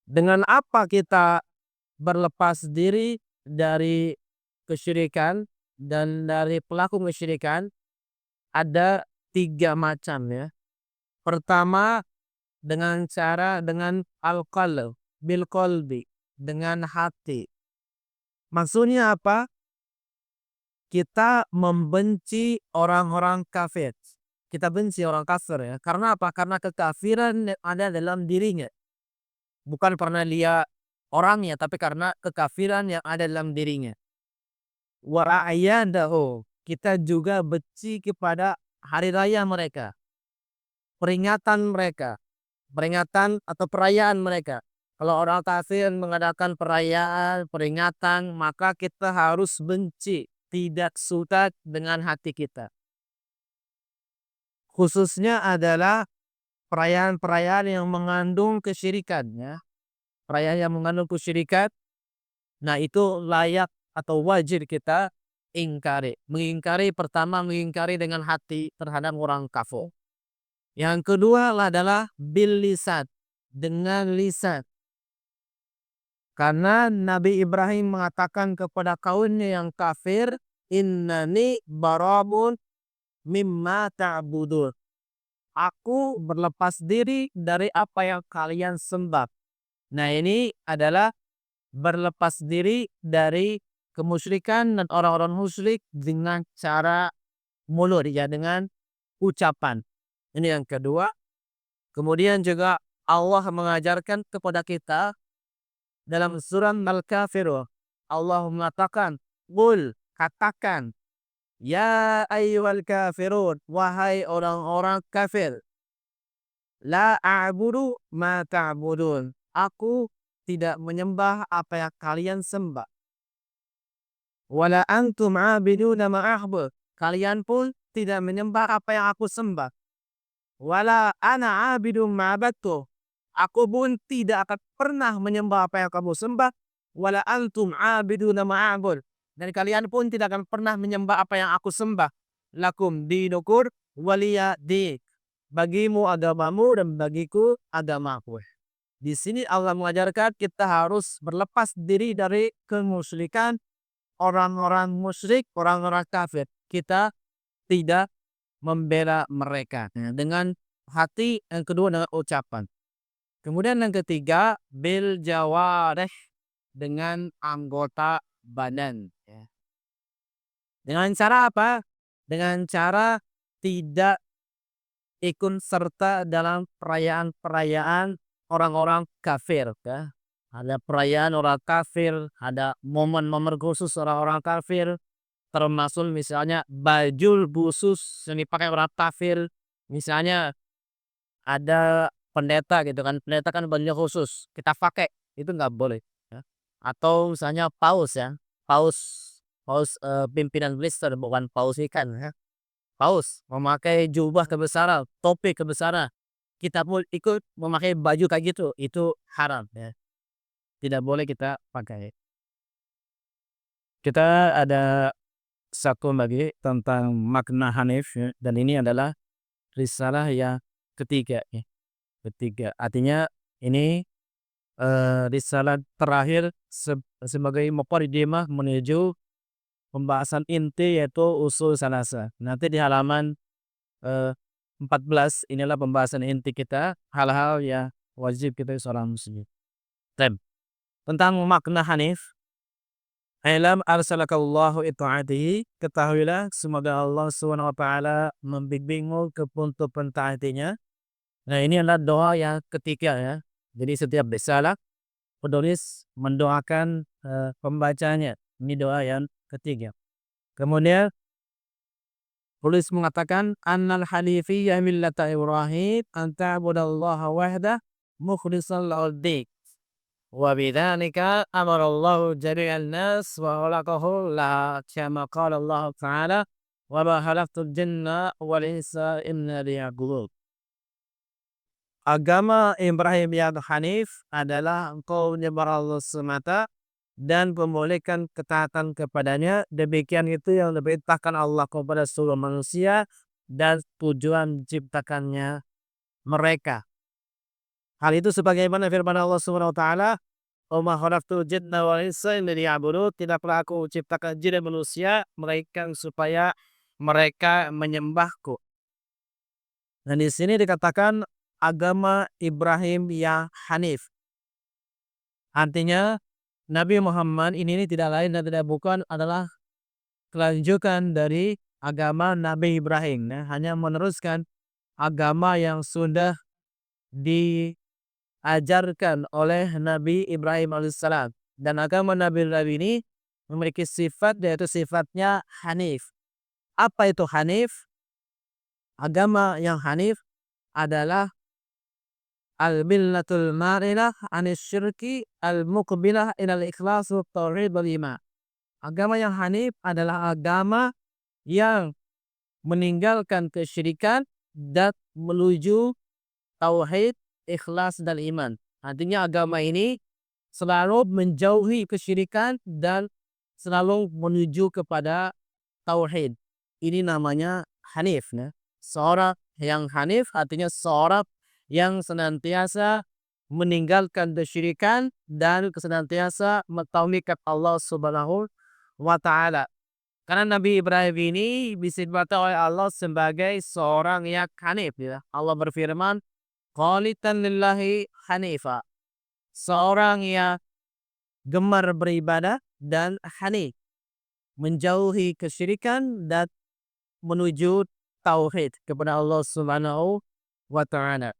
Dengan apa kita berlepas diri dari kesyirikan dan dari pelaku kesyirikan? Ada 3 macam ya. Pertama dengan al-qalb, bil qalbi, dengan hati. Maksudnya apa? Kita membenci orang-orang kafir. Kita benci orang kafir ya. Karena apa? Karena kekafiran yang ada dalam dirinya. Bukan karena dia orangnya, tapi karena kekafiran yang ada dalam dirinya. Wa a'yadahu. Kita juga benci kepada hari raya mereka, peringatan mereka, peringatan atau perayaan mereka. Kalau orang kafir mengadakan perayaan, peringatan, maka kita harus benci, tidak suka dengan hati kita. Khususnya adalah perayaan-perayaan yang mengandung kesyirikan ya. Perayaan yang mengandung kesyirikan, nah itu layak atau wajib kita ingkari. Pertama mengingkari dengan hati terhadap orang kafir. Yang kedua adalah bil lisan, dengan lisan. Karena Nabi Ibrahim mengatakan kepada kaumnya yang kafir, innani barabun mimma ta'budun. Aku berlepas diri dari apa yang kalian sembah. Nah ini adalah berlepas diri dari kemusyrikan dan orang-orang musyrik dengan cara mulut ya, dengan ucapan. Ini yang kedua. Kemudian juga Allah mengajarkan kepada kita dalam surah Al-Kafirun. Allah mengatakan, "Qul," katakan, "Ya ayyuhal kafirun," wahai orang-orang kafir. "La a'budu ma ta'budun." Aku tidak menyembah apa yang kalian sembah. "Wala antum 'abiduna ma a'bud." Kalian pun tidak menyembah apa yang aku sembah. "Wala ana 'abidum ma 'abadtum." Aku pun tidak akan pernah menyembah apa yang kamu sembah. "Wala antum 'abiduna ma a'bud." Dan kalian pun tidak akan pernah menyembah apa yang aku sembah. "Lakum dinukum waliya din." Bagimu agamamu dan bagiku agamaku. Di sini Allah mengajarkan kita harus berlepas diri dari kemusyrikan, orang-orang musyrik, orang-orang kafir. Kita tidak membela mereka dengan hati, yang kedua dengan ucapan. Kemudian yang ketiga bil jawareh, dengan anggota badan ya. Dengan cara apa? Dengan cara tidak ikut serta dalam perayaan-perayaan orang-orang kafir ya. Ada perayaan orang kafir, ada momen-momen khusus orang-orang kafir, termasuk misalnya baju khusus yang dipakai orang kafir. Misalnya ada pendeta gitu kan, pendeta kan bajunya khusus, kita pakai, itu nggak boleh ya. Atau misalnya paus ya, paus paus, pimpinan Kristen bukan paus ikan ya. Paus memakai jubah kebesaran, topi kebesaran, kita pun ikut memakai baju kayak gitu, itu haram ya, tidak boleh kita pakai. Kita ada satu lagi tentang makna Hanif ya, dan ini adalah risalah yang ketiga ya. Ketiga, artinya ini risalah terakhir sebagai muqaddimah menuju pembahasan inti yaitu usul salasa. Nanti di halaman eh, 14 inilah pembahasan inti kita, hal-hal yang wajib kita seorang muslim. Tentang makna Hanif, "Alam arsalakallahu itaatihi." Ketahuilah semoga Allah SWT membimbingmu ke untuk pentaatinya. Nah ini adalah doa yang ketiga ya. Jadi setiap risalah penulis mendoakan pembacanya. Ini doa yang ketiga. Kemudian penulis mengatakan, "Annal hanifiyyah millata Ibrahim an ta'budallaha wahdah mukhlishan lahud din." Wa bidzalika amarallahu jami'an nas wa khalaqahu la kama qala Allah Ta'ala wa ma khalaqtul jinna wal insa illa liya'budun. Agama Ibrahim yang Hanif adalah engkau menyembah Allah semata dan membolehkan ketaatan kepadanya. Demikian itu yang diperintahkan Allah kepada seluruh manusia dan tujuan diciptakannya mereka. Hal itu sebagaimana firman Allah Subhanahu wa taala, "Wa ma khalaqtul jinna wal insa illa liya'budun." Tidaklah aku menciptakan jin dan manusia melainkan supaya mereka menyembahku. Dan di sini dikatakan agama Ibrahim yang Hanif. Artinya Nabi Muhammad ini tidak lain dan tidak bukan adalah kelanjutan dari agama Nabi Ibrahim, ya, hanya meneruskan agama yang sudah diajarkan oleh Nabi Ibrahim alaihissalam. Dan agama Nabi Ibrahim ini memiliki sifat yaitu sifatnya Hanif. Apa itu Hanif? Agama yang Hanif adalah al-millatul ma'ilah anis syirki al-muqbilah ilal ikhlas wa tauhid wal iman. Agama yang Hanif adalah agama yang meninggalkan kesyirikan dan menuju tauhid, ikhlas dan iman. Artinya agama ini selalu menjauhi kesyirikan dan selalu menuju kepada tauhid. Ini namanya Hanif, ya. Seorang yang Hanif artinya seorang yang senantiasa meninggalkan kesyirikan dan senantiasa mentauhidkan Allah Subhanahu wa taala. Karena Nabi Ibrahim ini disebut oleh Allah sebagai seorang yang Hanif, ya. Allah berfirman, "Qanitan lillahi hanifa." Seorang yang gemar beribadah dan hanif, menjauhi kesyirikan dan menuju tauhid kepada Allah Subhanahu wa taala.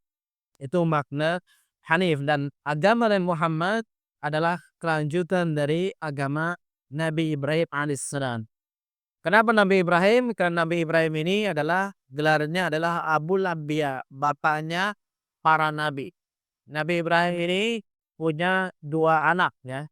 Itu makna Hanif, dan agama Nabi Muhammad adalah kelanjutan dari agama Nabi Ibrahim alaihissalam. Kenapa Nabi Ibrahim? Karena Nabi Ibrahim ini adalah gelarnya adalah Abul Anbiya, bapaknya para nabi. Nabi Ibrahim ini punya dua anak, ya,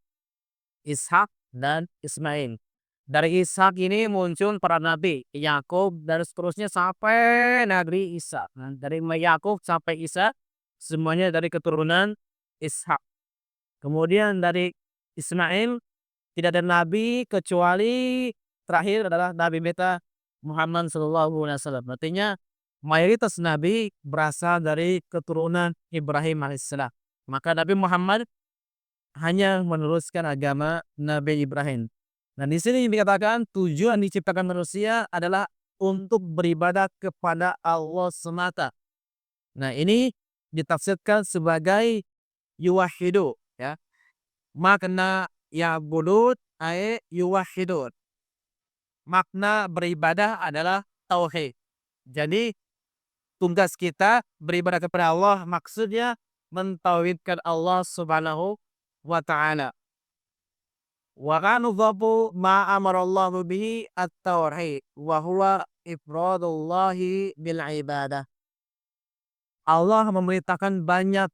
Ishak dan Ismail. Dari Ishak ini muncul para nabi, Yakub dan seterusnya sampai Nabi Isa. Nah, dari Yakub sampai Isa semuanya dari keturunan Ishak. Kemudian dari Ismail tidak ada nabi kecuali terakhir adalah Nabi kita Muhammad sallallahu alaihi wasallam. Artinya mayoritas nabi berasal dari keturunan Ibrahim alaihissalam. Maka Nabi Muhammad hanya meneruskan agama Nabi Ibrahim. Dan di sini dikatakan tujuan diciptakan manusia adalah untuk beribadah kepada Allah semata. Nah, ini ditafsirkan sebagai yuwahidu, ya. Makna ya'budun ay yuwahidun. Makna beribadah adalah tauhid. Jadi tugas kita beribadah kepada Allah maksudnya mentauhidkan Allah Subhanahu wa taala. Wa kanudhabu ma amarallahu bihi at-tauhid wa huwa ifradullahi bil ibadah. Allah memerintahkan banyak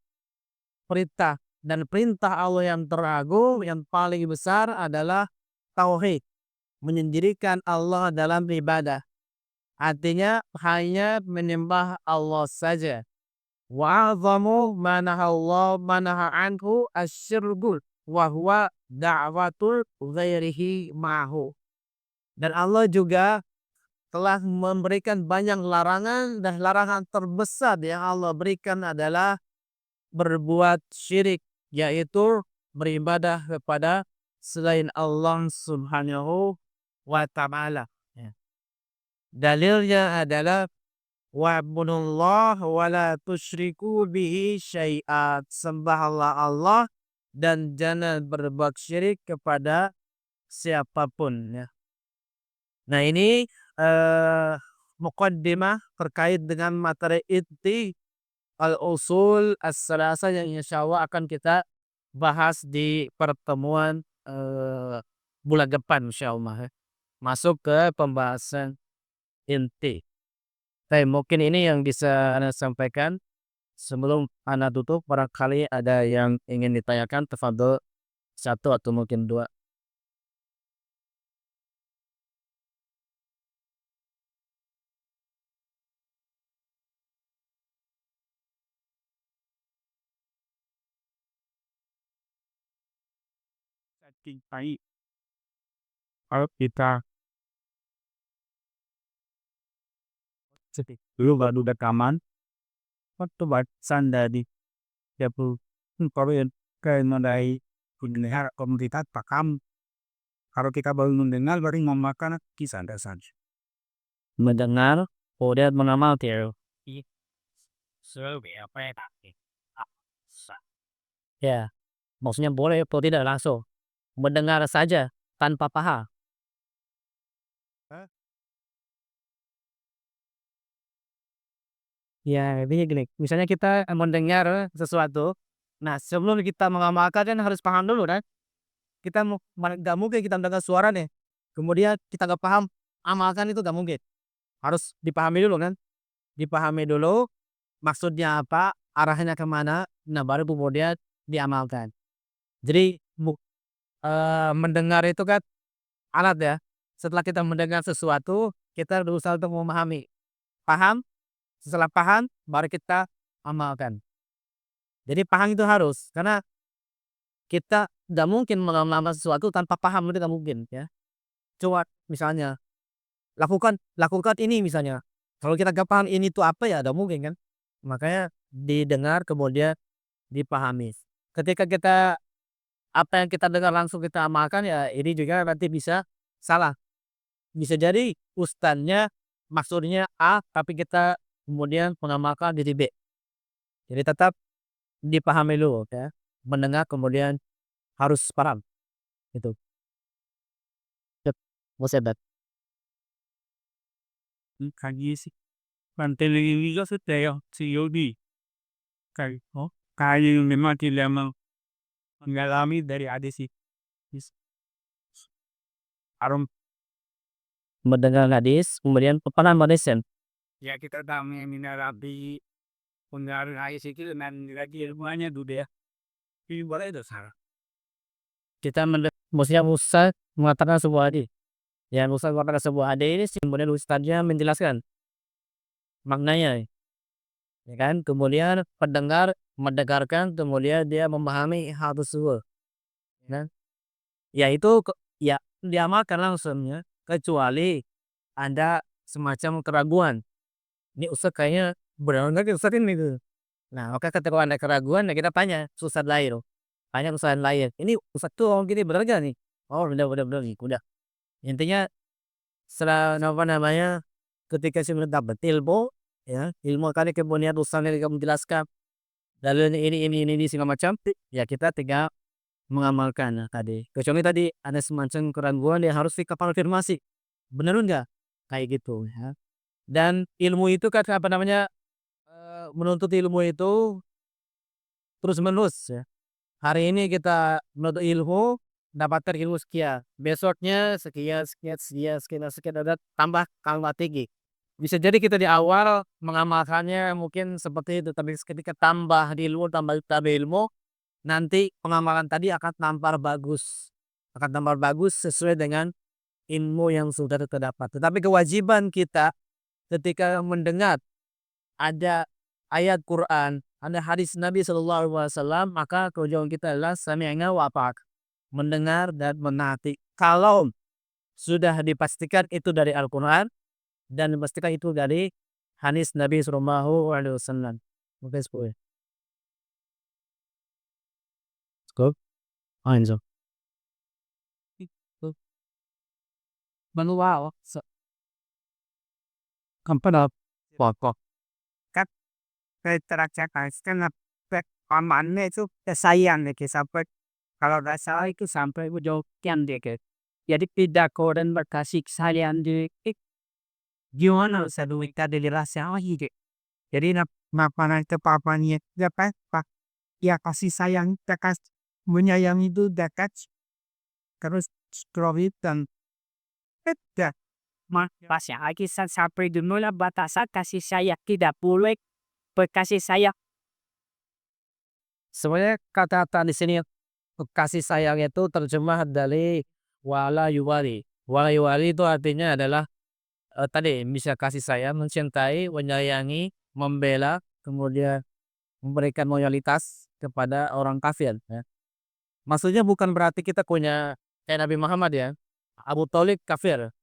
perintah, dan perintah Allah yang teragung yang paling besar adalah tauhid, menyendirikan Allah dalam ibadah. Artinya hanya menyembah Allah saja. Wa 'azzamu ma naha anhu asyirkul wa huwa da'watul ghairihi ma'hu. Dan Allah juga telah memberikan banyak larangan, dan larangan terbesar yang Allah berikan adalah berbuat syirik, yaitu beribadah kepada selain Allah Subhanahu wa taala. Ya. Dalilnya adalah wa'budullah wa la tusyriku bihi syai'at. Sembahlah Allah dan jangan berbuat syirik kepada siapapun, ya. Nah, ini muqaddimah terkait dengan materi inti al-usul as-salasa yang insyaallah akan kita bahas di pertemuan bulan depan insyaallah, ya. Masuk ke pembahasan inti. Mungkin ini yang bisa Anda sampaikan. Sebelum ana tutup, barangkali ada yang ingin ditanyakan, tafadhol, satu atau mungkin dua. Baik, kalau kita dulu baru rekaman, waktu batasan dari dapur Korean ke mengenai pendengar komunitas pakam. Kalau kita baru mendengar, baru memakan kisah dasar. Mendengar, kemudian mengamalkan. Apa ya? Ya, maksudnya boleh atau tidak langsung. Mendengar saja tanpa paham. Ya, ini gini. Misalnya kita mendengar sesuatu, nah sebelum kita mengamalkan kan harus paham dulu kan. Kita nggak mungkin kita mendengar suara nih, kemudian kita nggak paham, amalkan itu nggak mungkin. Harus dipahami dulu kan. Dipahami dulu maksudnya apa, arahnya kemana, nah baru kemudian diamalkan. Jadi mendengar itu kan alat ya. Setelah kita mendengar sesuatu, kita berusaha untuk memahami. Paham, setelah paham, baru kita amalkan. Jadi paham itu harus, karena kita nggak mungkin mengamalkan sesuatu tanpa paham, itu nggak mungkin ya. Coba misalnya, lakukan ini misalnya. Kalau kita nggak paham ini tuh apa ya, nggak mungkin kan. Makanya didengar kemudian dipahami. Ketika kita apa yang kita dengar langsung kita amalkan ya, ini juga nanti bisa salah. Bisa jadi ustadznya maksudnya A, tapi kita kemudian mengamalkan jadi B. Jadi tetap dipahami dulu ya. Mendengar kemudian harus paham. Itu. Cep, Musebat. Kaji sih. Pantai juga sudah ya, COD. Kayak, kayak memang tidak mengalami dari adik sih. Arum, Mendengar hadis, kemudian pernah meresen. ya kita tahu mengenai pengaruh hadis itu dan lagi ilmuannya dulu ya. Ini boleh itu salah. Kita maksudnya Ustaz mengatakan sebuah hadis. Ya, Ustaz mengatakan sebuah hadis, kemudian Ustaznya menjelaskan maknanya. Ya kan? Kemudian pendengar mendengarkan, kemudian dia memahami hal tersebut. Kan? Ya itu ya diamalkan langsung ya. Kecuali ada semacam keraguan. Ini Ustaz kayaknya benar nggak Ustaz ini gitu. Nah, maka ketika ada keraguan, ya kita tanya Ustaz lain. Tanya Ustaz lain. Ini Ustaz tuh ngomong gini benar gak nih? Oh, benar nih. Udah. Intinya setelah apa namanya, ketika si mendapat ilmu, ya ilmu kali kemudian Ustaz yang kamu jelaskan dalilnya ini segala macam, ya kita tinggal mengamalkan ya, tadi. Kecuali tadi ada semacam keraguan yang harus dikonfirmasi. Benar enggak? Kayak gitu ya. Dan ilmu itu kan apa namanya, menuntut ilmu itu terus menerus ya. Hari ini kita menuntut ilmu, dapatkan ilmu sekian. Besoknya sekian, ada tambah tinggi. Bisa jadi kita di awal mengamalkannya mungkin seperti itu, tapi ketika tambah di ilmu, tambah ilmu, nanti pengamalan tadi akan tambah bagus. Akan tambah bagus sesuai dengan ilmu yang sudah terdapat. Tetapi kewajiban kita ketika mendengar ada ayat Quran, ada hadis Nabi SAW, maka kewajiban kita adalah sami'na wa ata'na, mendengar dan menaati. Kalau sudah dipastikan itu dari Al-Quran dan dipastikan itu dari hadis Nabi SAW. Mungkin 10. Cukup? Anjo. Manual. Kampada pokok. Các cái terakhir kan pamannya itu sayang deh sampai kalau nggak salah itu sampai ujokian deh ke. Jadi pidato dan berkasih sayang deh. Gimana saya kita dirasa gitu. Jadi makanan itu papanya dapat pak ya kasih sayang dekat menyayangi itu dekat terus scroll dan beda. Pasya lagi sampai dulu lah batasan kasih sayang tidak boleh berkasih sayang Sebenarnya kata-kata di sini kasih sayang itu terjemah dari wala yuwali. Wala yuwali itu artinya adalah tadi bisa kasih sayang, mencintai, menyayangi, membela, kemudian memberikan loyalitas kepada orang kafir ya. Maksudnya bukan berarti kita punya kayak Nabi Muhammad ya, Abu Thalib kafir,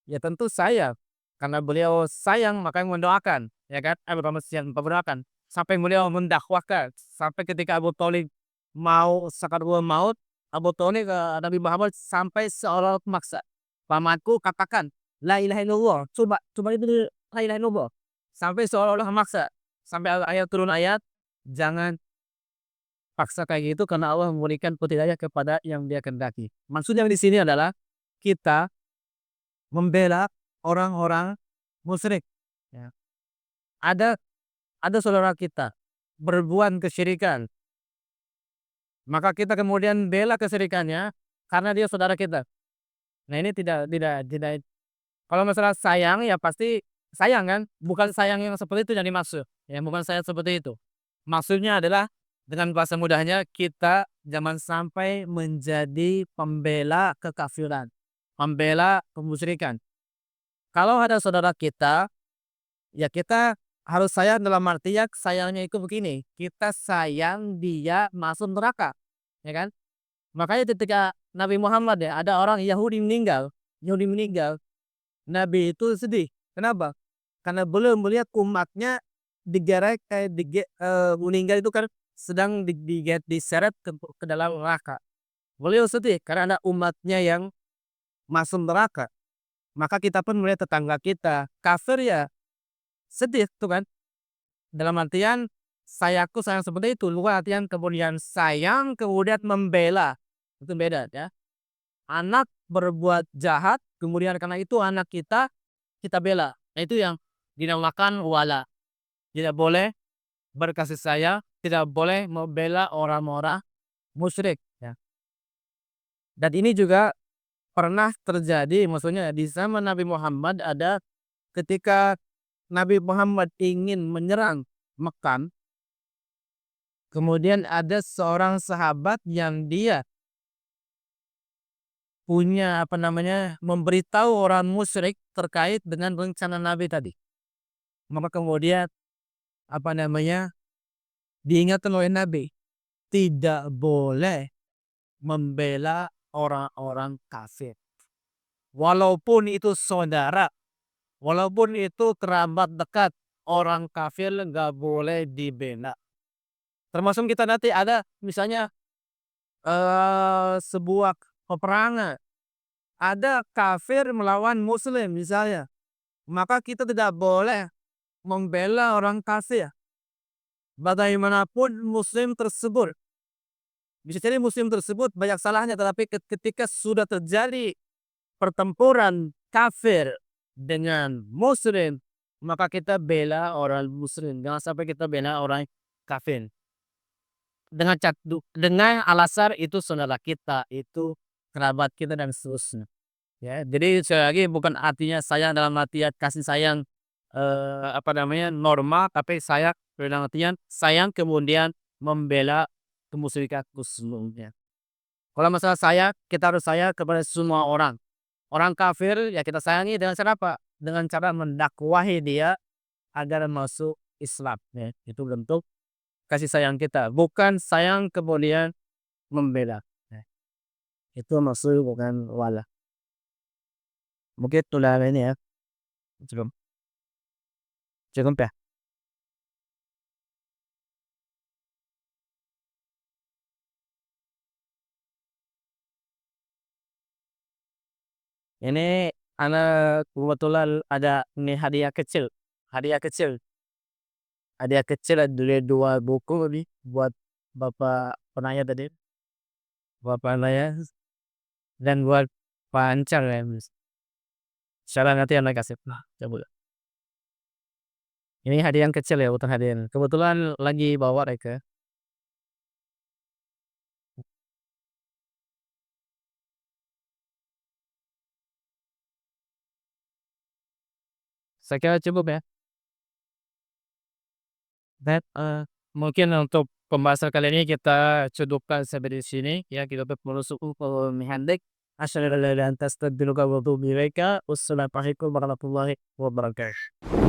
ya tentu sayang, karena beliau sayang makanya mendoakan, ya kan, bukan mendoakan, sampai beliau mendakwahkan, sampai ketika Abu Thalib mau sakaratul maut, Abu Thalib Nabi Muhammad sampai seolah memaksa, "Pamanku katakan la ilaha illallah, coba itu dulu, la ilaha illallah." Sampai seolah-olah memaksa, sampai ayat turun ayat, "Jangan paksa kayak gitu karena Allah memberikan hidayah kepada yang Dia kehendaki." Maksudnya di sini adalah kita membela orang-orang musyrik, ya. Ada ada saudara kita berbuat kesyirikan, maka kita kemudian bela kesyirikannya karena dia saudara kita. Nah, ini tidak kalau masalah sayang ya pasti sayang kan, bukan sayang yang seperti itu yang dimaksud, ya bukan sayang seperti itu. Maksudnya adalah dengan bahasa mudahnya kita jangan sampai menjadi pembela kekafiran, pembela kemusyrikan. Kalau ada saudara kita, ya kita harus sayang dalam artian sayangnya itu begini, kita sayang dia masuk neraka, ya kan? Makanya ketika Nabi Muhammad ya, ada orang Yahudi meninggal, Nabi itu sedih. Kenapa? Karena beliau melihat umatnya digeret meninggal itu kan sedang diseret ke dalam neraka. Beliau sedih karena ada umatnya yang masuk neraka. Maka kita pun melihat tetangga kita kafir ya sedih tuh kan. Dalam artian sayangku sayang seperti itu, bukan artian kemudian sayang kemudian membela. Itu beda ya. Anak berbuat jahat, kemudian karena itu anak kita bela. Nah, itu yang dinamakan wala. Tidak boleh berkasih sayang, tidak boleh membela orang-orang musyrik ya. Dan ini juga pernah terjadi, maksudnya di zaman Nabi Muhammad ada ketika Nabi Muhammad ingin menyerang Mekah, kemudian ada seorang sahabat yang dia punya memberitahu orang musyrik terkait dengan rencana Nabi tadi. Maka kemudian diingatkan oleh Nabi, tidak boleh membela orang-orang kafir. Walaupun itu saudara, walaupun itu kerabat dekat, orang kafir nggak boleh dibela. Termasuk kita nanti ada misalnya sebuah peperangan, ada kafir melawan muslim misalnya, maka kita tidak boleh membela orang kafir. Bagaimanapun muslim tersebut, bisa jadi muslim tersebut banyak salahnya, tetapi ketika sudah terjadi pertempuran kafir dengan muslim, maka kita bela orang muslim, jangan sampai kita bela orang kafir. Dengan alasan itu saudara kita, itu kerabat kita dan seterusnya. Ya, jadi sekali lagi bukan artinya sayang dalam artian kasih sayang normal, tapi sayang dalam artian sayang kemudian membela kemusyrikan seluruhnya. Kalau masalah sayang, kita harus sayang kepada semua orang. Orang kafir ya kita sayangi dengan cara apa? Dengan cara mendakwahi dia agar masuk Islam ya. Itu bentuk kasih sayang kita, bukan sayang kemudian membela. Nah, itu maksud bukan wala. Mungkin itulah ini ya. Cukup. Cukup ya. Ini anak kebetulan ada ini hadiah kecil. Hadiah kecil. Hadiah kecil ada 2 buku nih buat Bapak penanya tadi. Bapak penanya dan buat Pancar ya. Secara nanti anak kasih. Nah, coba. Ini hadiah yang kecil ya, bukan hadiah. Kebetulan lagi bawa mereka. Saya kira cukup ya. Dan mungkin untuk pembahasan kali ini kita cukupkan sampai di sini ya, kita menusuk menghendek asyhadu an la ilaha illa anta astaghfiruka wa atubu ilaika. Wassalamualaikum warahmatullahi wabarakatuh.